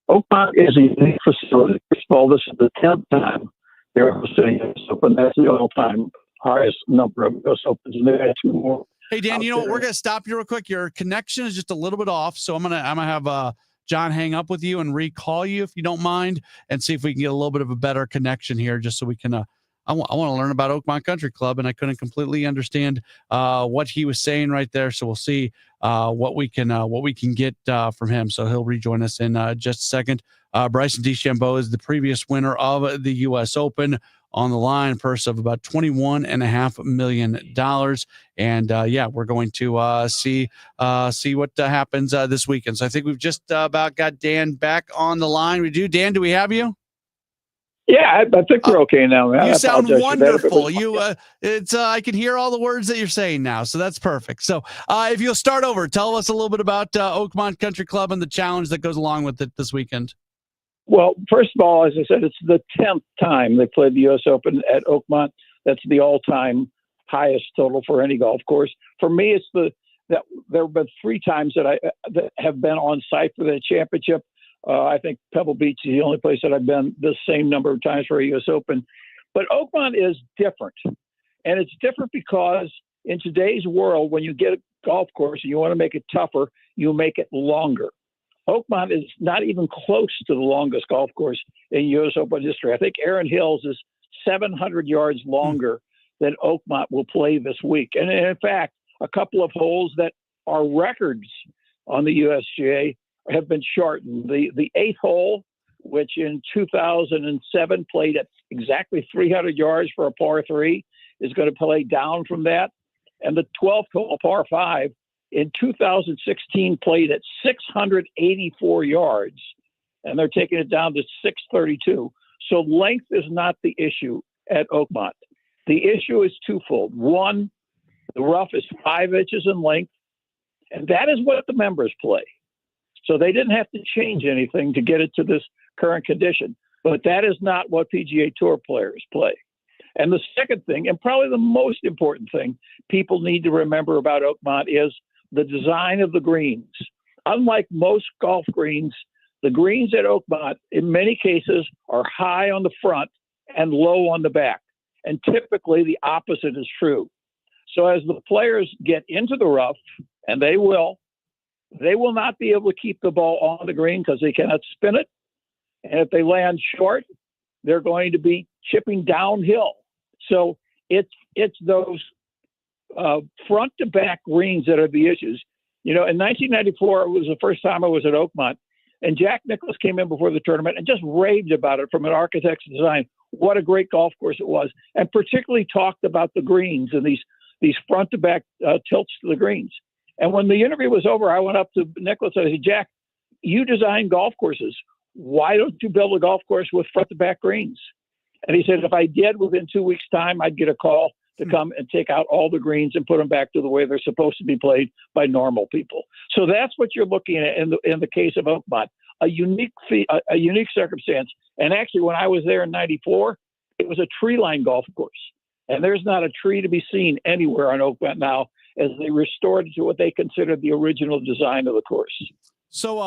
Oakmont is a unique facility. First of all, this is the 10th time they're hosting US Open. That's the all-time highest number of US Opens, and they've had 2 more. Hey, Dan, you know what? We're going to stop you real quick. Your connection is just a little bit off, so I'm gonna have John hang up with you and recall you if you don't mind, and see if we can get a little bit of a better connection here, just so we can. I want to learn about Oakmont Country Club, and I couldn't completely understand what he was saying right there. So we'll see what we can get from him. So he'll rejoin us in just a second. Bryson DeChambeau is the previous winner of the U.S. Open, on the line, purse of about $21.5 million. And we're going to see what happens this weekend. So I think we've just about got Dan back on the line. We do. Dan, do we have you? Yeah, I think we're okay now, man. You sound wonderful. I can hear all the words that you're saying now, so that's perfect. So if you'll start over, tell us a little bit about Oakmont Country Club and the challenge that goes along with it this weekend. Well, first of all, as I said, it's the 10th time they played the U.S. Open at Oakmont. That's the all-time highest total for any golf course. For me, it's there have been 3 times that have been on site for the championship. I think Pebble Beach is the only place that I've been the same number of times for a U.S. Open. But Oakmont is different. And it's different because in today's world, when you get a golf course and you want to make it tougher, you make it longer. Oakmont is not even close to the longest golf course in U.S. Open history. I think Erin Hills is 700 yards longer than Oakmont will play this week. And in fact, a couple of holes that are records on the USGA have been shortened. The 8th hole, which in 2007 played at exactly 300 yards for a par 3, is going to play down from that. And the 12th hole, par 5, in 2016 played at 684 yards, and they're taking it down to 632. So length is not the issue at Oakmont. The issue is twofold. One, the rough is 5 inches in length, and that is what the members play. So they didn't have to change anything to get it to this current condition. But that is not what PGA Tour players play. And the second thing, and probably the most important thing people need to remember about Oakmont, is the design of the greens. Unlike most golf greens, the greens at Oakmont, in many cases, are high on the front and low on the back. And typically the opposite is true. So as the players get into the rough, and they will not be able to keep the ball on the green because they cannot spin it. And if they land short, they're going to be chipping downhill. So it's those front to back greens that are the issues. You know, in 1994, it was the first time I was at Oakmont, and Jack Nicklaus came in before the tournament and just raved about it from an architect's design. What a great golf course it was, and particularly talked about the greens and these front to back tilts to the greens. And when the interview was over, I went up to Nicklaus and I said, Jack, you design golf courses. Why don't you build a golf course with front to back greens? And he said, if I did, within 2 weeks' time, I'd get a call to come and take out all the greens and put them back to the way they're supposed to be played by normal people. So that's what you're looking at in the case of Oakmont, a unique circumstance. And actually, when I was there in '94, it was a tree-lined golf course. And there's not a tree to be seen anywhere on Oakmont now, as they restored it to what they considered the original design of the course. So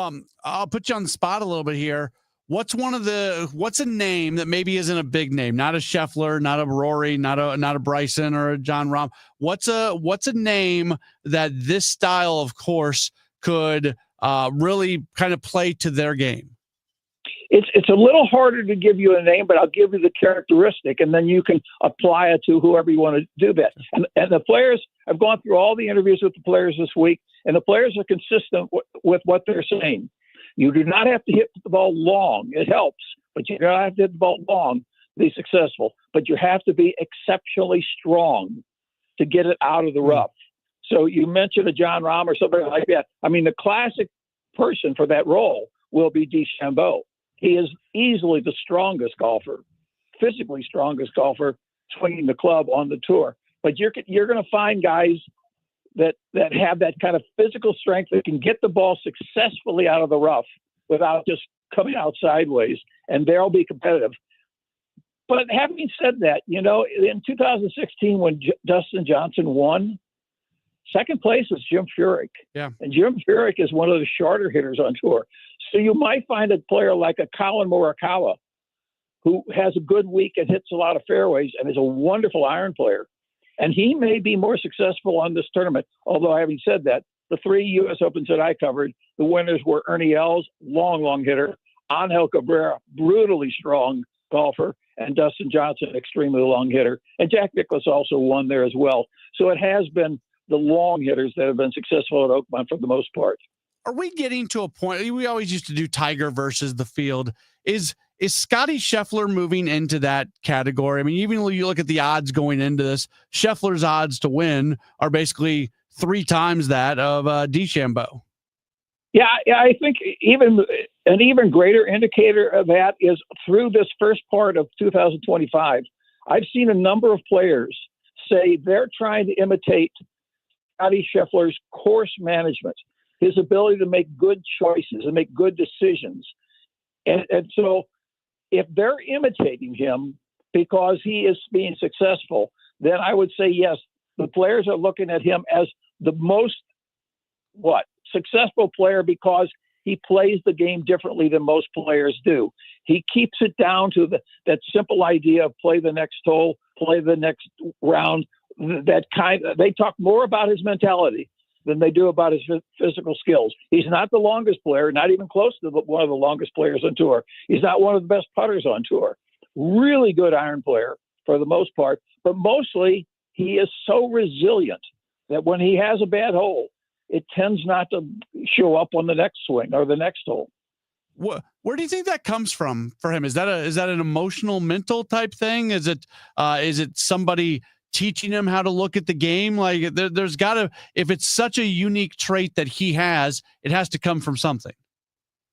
I'll put you on the spot a little bit here. What's a name that maybe isn't a big name, not a Scheffler, not a Rory, not a Bryson or a John Rahm? What's a name that this style of course could really kind of play to their game? It's a little harder to give you a name, but I'll give you the characteristic, and then you can apply it to whoever you want to do that. And the players, I've gone through all the interviews with the players this week, and the players are consistent with what they're saying. You do not have to hit the ball long. It helps, but you don't have to hit the ball long to be successful. But you have to be exceptionally strong to get it out of the rough. So you mentioned a John Rahm or something like that. I mean, the classic person for that role will be DeChambeau. He is easily the strongest golfer, physically strongest golfer, swinging the club on the tour. But you're going to find guys that have that kind of physical strength that can get the ball successfully out of the rough without just coming out sideways, and they'll be competitive. But having said that, you know, in 2016, when Dustin Johnson won, second place was Jim Furyk. Yeah. And Jim Furyk is one of the shorter hitters on tour. So you might find a player like a Colin Morikawa, who has a good week and hits a lot of fairways and is a wonderful iron player. And he may be more successful on this tournament. Although, having said that, the 3 U.S. Opens that I covered, the winners were Ernie Els, long hitter, Angel Cabrera, brutally strong golfer, and Dustin Johnson, extremely long hitter. And Jack Nicklaus also won there as well. So it has been the long hitters that have been successful at Oakmont for the most part. Are we getting to a point? We always used to do Tiger versus the field. Is Scotty Scheffler moving into that category? I mean, even when you look at the odds going into this, Scheffler's odds to win are basically 3 times that of DeChambeau. Yeah, I think an even greater indicator of that is through this first part of 2025, I've seen a number of players say they're trying to imitate Scotty Scheffler's course management, his ability to make good choices and make good decisions. And so if they're imitating him because he is being successful, then I would say, yes, the players are looking at him as the most, successful player because he plays the game differently than most players do. He keeps it down to that simple idea of play the next hole, play the next round. They talk more about his mentality than they do about his physical skills. He's not the longest player, not even close to one of the longest players on tour. He's not one of the best putters on tour. Really good iron player for the most part, but mostly he is so resilient that when he has a bad hole, it tends not to show up on the next swing or the next hole. Where do you think that comes from for him? Is that an emotional, mental type thing? Is it somebody teaching him how to look at the game? Like there's got to, if it's such a unique trait that he has, it has to come from something.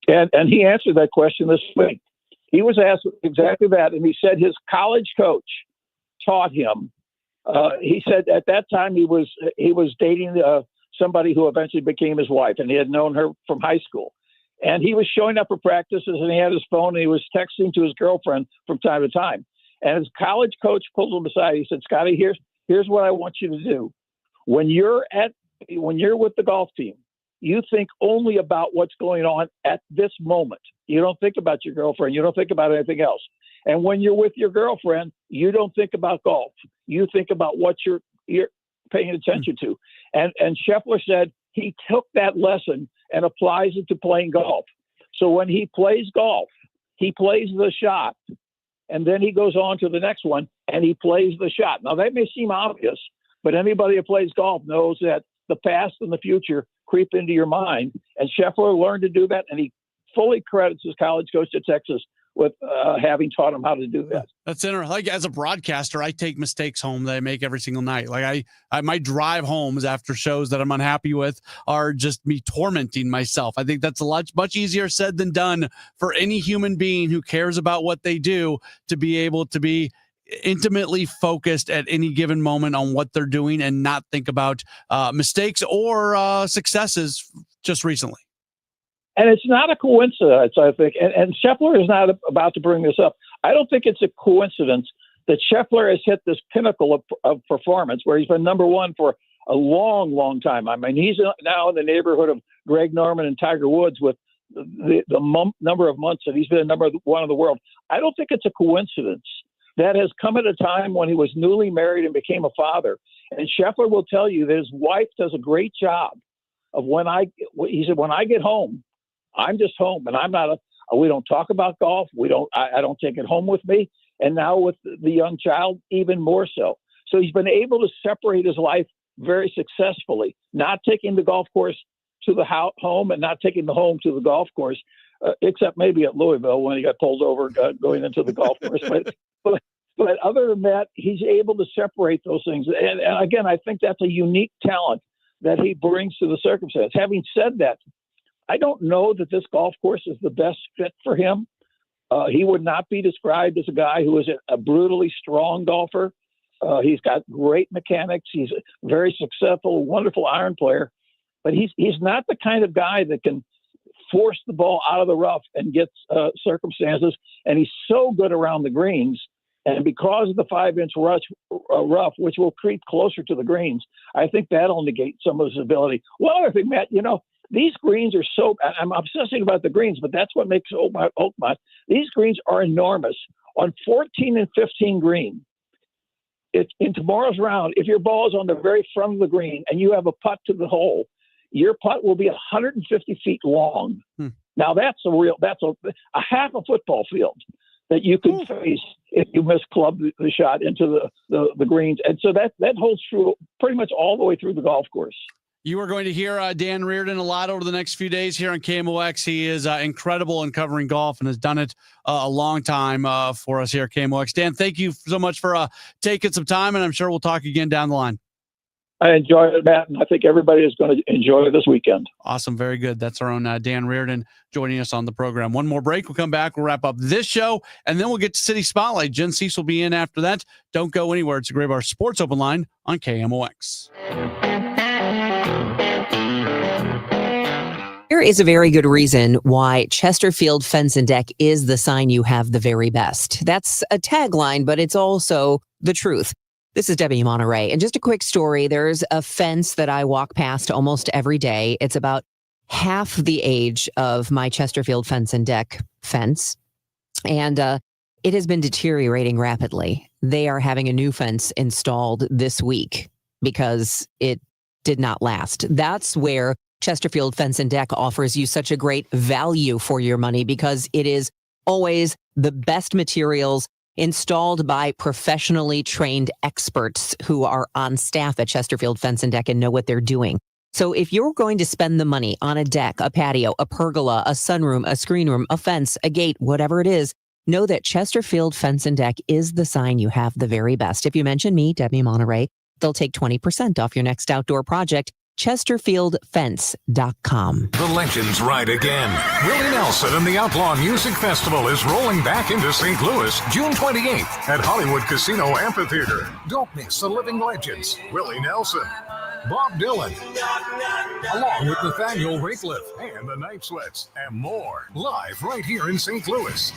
And he answered that question this week. He was asked exactly that, and he said his college coach taught him. He said at that time he was dating somebody who eventually became his wife, and he had known her from high school. And he was showing up for practices, and he had his phone, and he was texting to his girlfriend from time to time. And his college coach pulled him aside. He said, Scotty, here's what I want you to do. When you're with the golf team, you think only about what's going on at this moment. You don't think about your girlfriend. You don't think about anything else. And when you're with your girlfriend, you don't think about golf. You think about what you're paying attention to. And Scheffler said he took that lesson and applies it to playing golf. So when he plays golf, he plays the shot, and then he goes on to the next one, and he plays the shot. Now, that may seem obvious, but anybody who plays golf knows that the past and the future creep into your mind. And Scheffler learned to do that, and he fully credits his college coach at Texas with having taught him how to do that. That's interesting. Like, as a broadcaster, I take mistakes home that I make every single night. Like I my drive homes after shows that I'm unhappy with are just me tormenting myself. I think that's much easier said than done for any human being who cares about what they do to be able to be intimately focused at any given moment on what they're doing and not think about mistakes or successes just recently. And it's not a coincidence, I think. And Scheffler is not about to bring this up. I don't think it's a coincidence that Scheffler has hit this pinnacle of performance where he's been number one for a long, long time. I mean, he's now in the neighborhood of Greg Norman and Tiger Woods with the number of months that he's been number one in the world. I don't think it's a coincidence. That has come at a time when he was newly married and became a father. And Scheffler will tell you that his wife does a great job of he said, when I get home, I'm just home, and I'm not we don't talk about golf. I don't take it home with me. And now with the young child, even more so. So he's been able to separate his life very successfully, not taking the golf course to the home and not taking the home to the golf course, except maybe at Louisville when he got pulled over going into the golf course. But other than that, he's able to separate those things. And again, I think that's a unique talent that he brings to the circumstance. Having said that, I don't know that this golf course is the best fit for him. He would not be described as a guy who is a brutally strong golfer. He's got great mechanics. He's a very successful, wonderful iron player. But he's not the kind of guy that can force the ball out of the rough and get circumstances. And he's so good around the greens. And because of the 5-inch rough, which will creep closer to the greens, I think that'll negate some of his ability. One other thing, Matt, these greens are I'm obsessing about the greens, but that's what makes Oakmont. These greens are enormous. On 14 and 15 green, in tomorrow's round, if your ball is on the very front of the green and you have a putt to the hole, your putt will be 150 feet long. Now that's a half a football field that you can face if you misclub the shot into the greens. And so that holds true pretty much all the way through the golf course. You are going to hear Dan Reardon a lot over the next few days here on KMOX. He is incredible in covering golf and has done it a long time for us here at KMOX. Dan, thank you so much for taking some time, and I'm sure we'll talk again down the line. I enjoyed it, Matt, and I think everybody is going to enjoy this weekend. Awesome. Very good. That's our own Dan Reardon joining us on the program. One more break. We'll come back. We'll wrap up this show, and then we'll get to City Spotlight. Jen Cease will be in after that. Don't go anywhere. It's a Gray Bar Sports Open Line on KMOX. There is a very good reason why Chesterfield Fence and Deck is the sign you have the very best. That's a tagline, but it's also the truth. This is Debbie Monterey. And just a quick story. There's a fence that I walk past almost every day. It's about half the age of my Chesterfield Fence and Deck fence. And it has been deteriorating rapidly. They are having a new fence installed this week because it did not last. That's where Chesterfield Fence and Deck offers you such a great value for your money, because it is always the best materials installed by professionally trained experts who are on staff at Chesterfield Fence and Deck and know what they're doing. So if you're going to spend the money on a deck, a patio, a pergola, a sunroom, a screen room, a fence, a gate, whatever it is, know that Chesterfield Fence and Deck is the sign you have the very best. If you mention me, Debbie Monterey, they'll take 20% off your next outdoor project. ChesterfieldFence.com. The legends ride again. Willie Nelson and the Outlaw Music Festival is rolling back into St. Louis June 28th at Hollywood Casino Amphitheater. Don't miss the living legends, Willie Nelson, Bob Dylan, along with Nathaniel Rateliff and the Night Sweats, and more, live right here in St. Louis.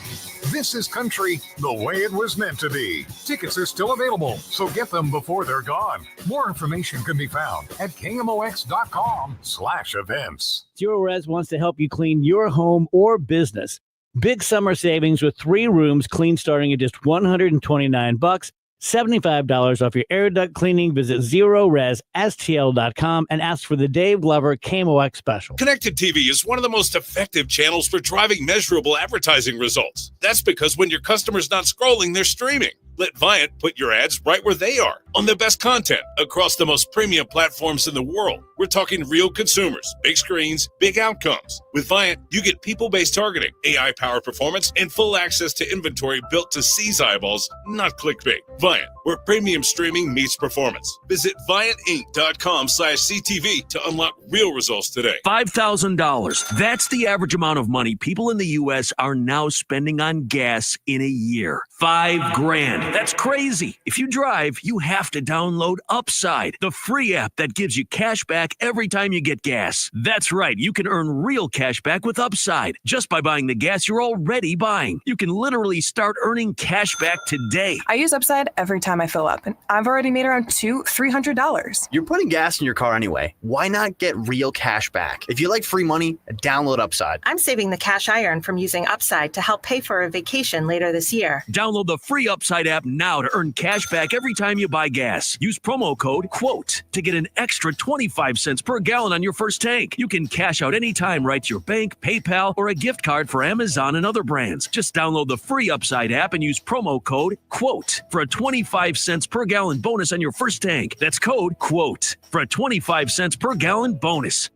This is country the way it was meant to be. Tickets are still available, so get them before they're gone. More information can be found at KMOX.com/events. Zero Res wants to help you clean your home or business. Big summer savings with 3 rooms, clean starting at just $129. $75 off your air duct cleaning. Visit ZeroResSTL.com and ask for the Dave Glover KMOX special. Connected TV is one of the most effective channels for driving measurable advertising results. That's because when your customer's not scrolling, they're streaming. Let Viant put your ads right where they are, on the best content across the most premium platforms in the world. We're talking real consumers, big screens, big outcomes. With Viant, you get people-based targeting, AI-powered performance, and full access to inventory built to seize eyeballs, not clickbait. Viant, where premium streaming meets performance. Visit ViantInc.com/CTV to unlock real results today. $5,000. That's the average amount of money people in the U.S. are now spending on gas in a year. $5,000. That's crazy. If you drive, you have to download Upside, the free app that gives you cash back every time you get gas. That's right. You can earn real cash back with Upside just by buying the gas you're already buying. You can literally start earning cash back today. I use Upside every time I fill up, and I've already made around $200-$300. You're putting gas in your car anyway. Why not get real cash back? If you like free money, download Upside. I'm saving the cash I earn from using Upside to help pay for a vacation later this year. Download the free Upside app now to earn cash back every time you buy gas. Use promo code QUOTE to get an extra 25 cents per gallon on your first tank. You can cash out anytime right to your bank, PayPal, or a gift card for Amazon and other brands. Just download the free Upside app and use promo code QUOTE for a 25 cents per gallon bonus on your first tank. That's code QUOTE for a 25 cents per gallon bonus.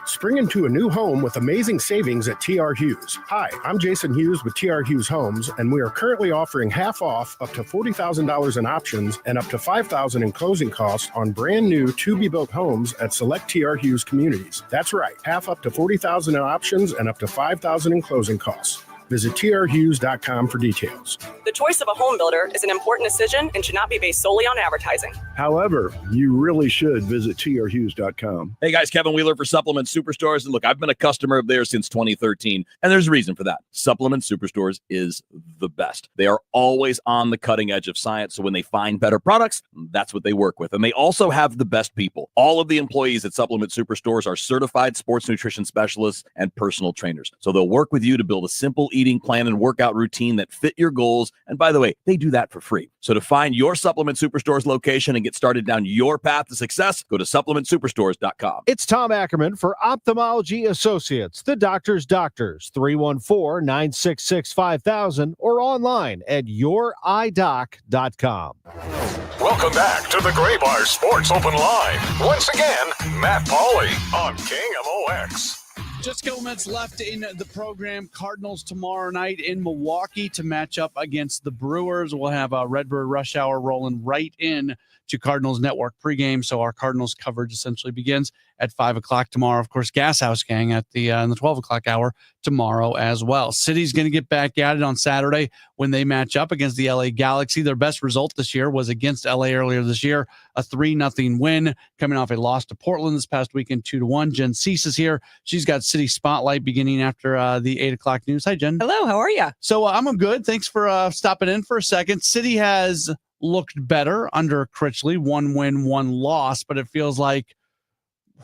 Spring into a new home with amazing savings at TR Hughes. Hi, I'm Jason Hughes with TR Hughes Homes, and we are currently offering half off up to $40,000 in options and up to $5,000 in closing costs on brand new to-be-built homes at select TR Hughes communities. That's right, half up to $40,000 in options and up to $5,000 in closing costs. Visit trhughes.com for details. The choice of a home builder is an important decision and should not be based solely on advertising. However, you really should visit trhughes.com. Hey guys, Kevin Wheeler for Supplement Superstores. And look, I've been a customer of theirs since 2013, and there's a reason for that. Supplement Superstores is the best. They are always on the cutting edge of science, so when they find better products, that's what they work with. And they also have the best people. All of the employees at Supplement Superstores are certified sports nutrition specialists and personal trainers. So they'll work with you to build a simple eating plan and workout routine that fit your goals. And by the way, they do that for free. So to find your Supplement Superstores location and get started down your path to success, go to supplementsuperstores.com. It's Tom Ackerman for Ophthalmology Associates, the doctor's doctors, 314-966-5000 or online at youridoc.com. Welcome back to the Gray Bar Sports Open Line. Once again, Matt Pauley on KMOX. Just a couple minutes left in the program. Cardinals tomorrow night in Milwaukee to match up against the Brewers. We'll have a Redbird Rush Hour rolling right in to Cardinals Network pregame. So our Cardinals coverage essentially begins at 5 o'clock tomorrow. Of course, Gas House Gang at the in the 12 o'clock hour tomorrow as well. City's going to get back at it on Saturday when they match up against the LA Galaxy. Their best result this year was against LA earlier this year, a 3-0 win, coming off a loss to Portland this past weekend, 2-1. Jen Cease is here. She's got City Spotlight beginning after the 8 o'clock news. Hi, Jen. Hello, how are you? So I'm good. Thanks for stopping in for a second. City has looked better under Critchley, 1 win, 1 loss, but it feels like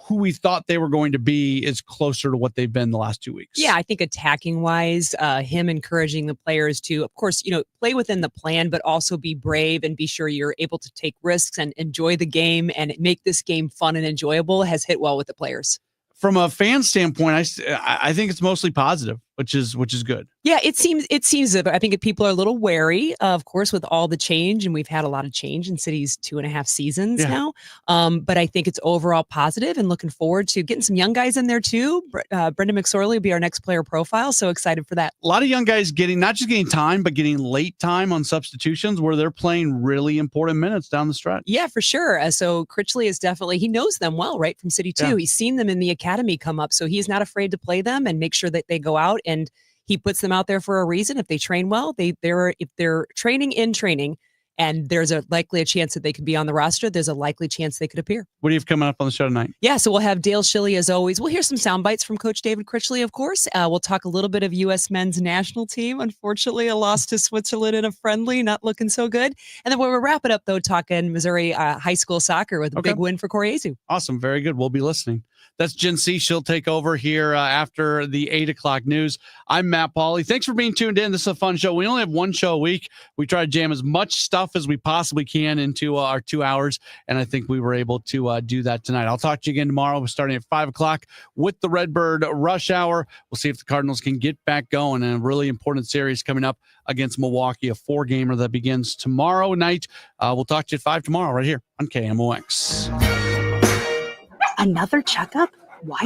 who we thought they were going to be is closer to what they've been the last 2 weeks. Yeah, I think attacking wise, him encouraging the players to, of course, play within the plan, but also be brave and be sure you're able to take risks and enjoy the game and make this game fun and enjoyable has hit well with the players. From a fan standpoint, I think it's mostly positive, which is good. Yeah, it seems that I think people are a little wary, of course, with all the change, and we've had a lot of change in City's 2.5 seasons now. But I think it's overall positive, and looking forward to getting some young guys in there too. Brendan McSorley will be our next player profile, so excited for that. A lot of young guys not just getting time, but getting late time on substitutions where they're playing really important minutes down the stretch. Yeah, for sure. So Critchley is definitely, he knows them well, right, from City too. Yeah. He's seen them in the academy come up, so he's not afraid to play them and make sure that they go out, and he puts them out there for a reason. If they train well, if they're training in training and there's likely a chance that they could be on the roster. There's a likely chance they could appear. What do you have coming up on the show tonight? Yeah, so we'll have Dale Schilly as always. We'll hear some sound bites from Coach David Critchley, of course. We'll talk a little bit of U.S. men's national team. Unfortunately, a loss to Switzerland in a friendly, not looking so good. And then we'll wrap it up, though, talking Missouri high school soccer with a big win for Coriezu. Awesome. Very good. We'll be listening. That's Jen C. She'll take over here after the 8 o'clock news. I'm Matt Pauley. Thanks for being tuned in. This is a fun show. We only have one show a week. We try to jam as much stuff as we possibly can into our 2 hours, and I think we were able to do that tonight. I'll talk to you again tomorrow. We're starting at 5 o'clock with the Redbird Rush Hour. We'll see if the Cardinals can get back going in a really important series coming up against Milwaukee, a 4-gamer that begins tomorrow night. We'll talk to you at 5 tomorrow right here on KMOX. Another checkup? Why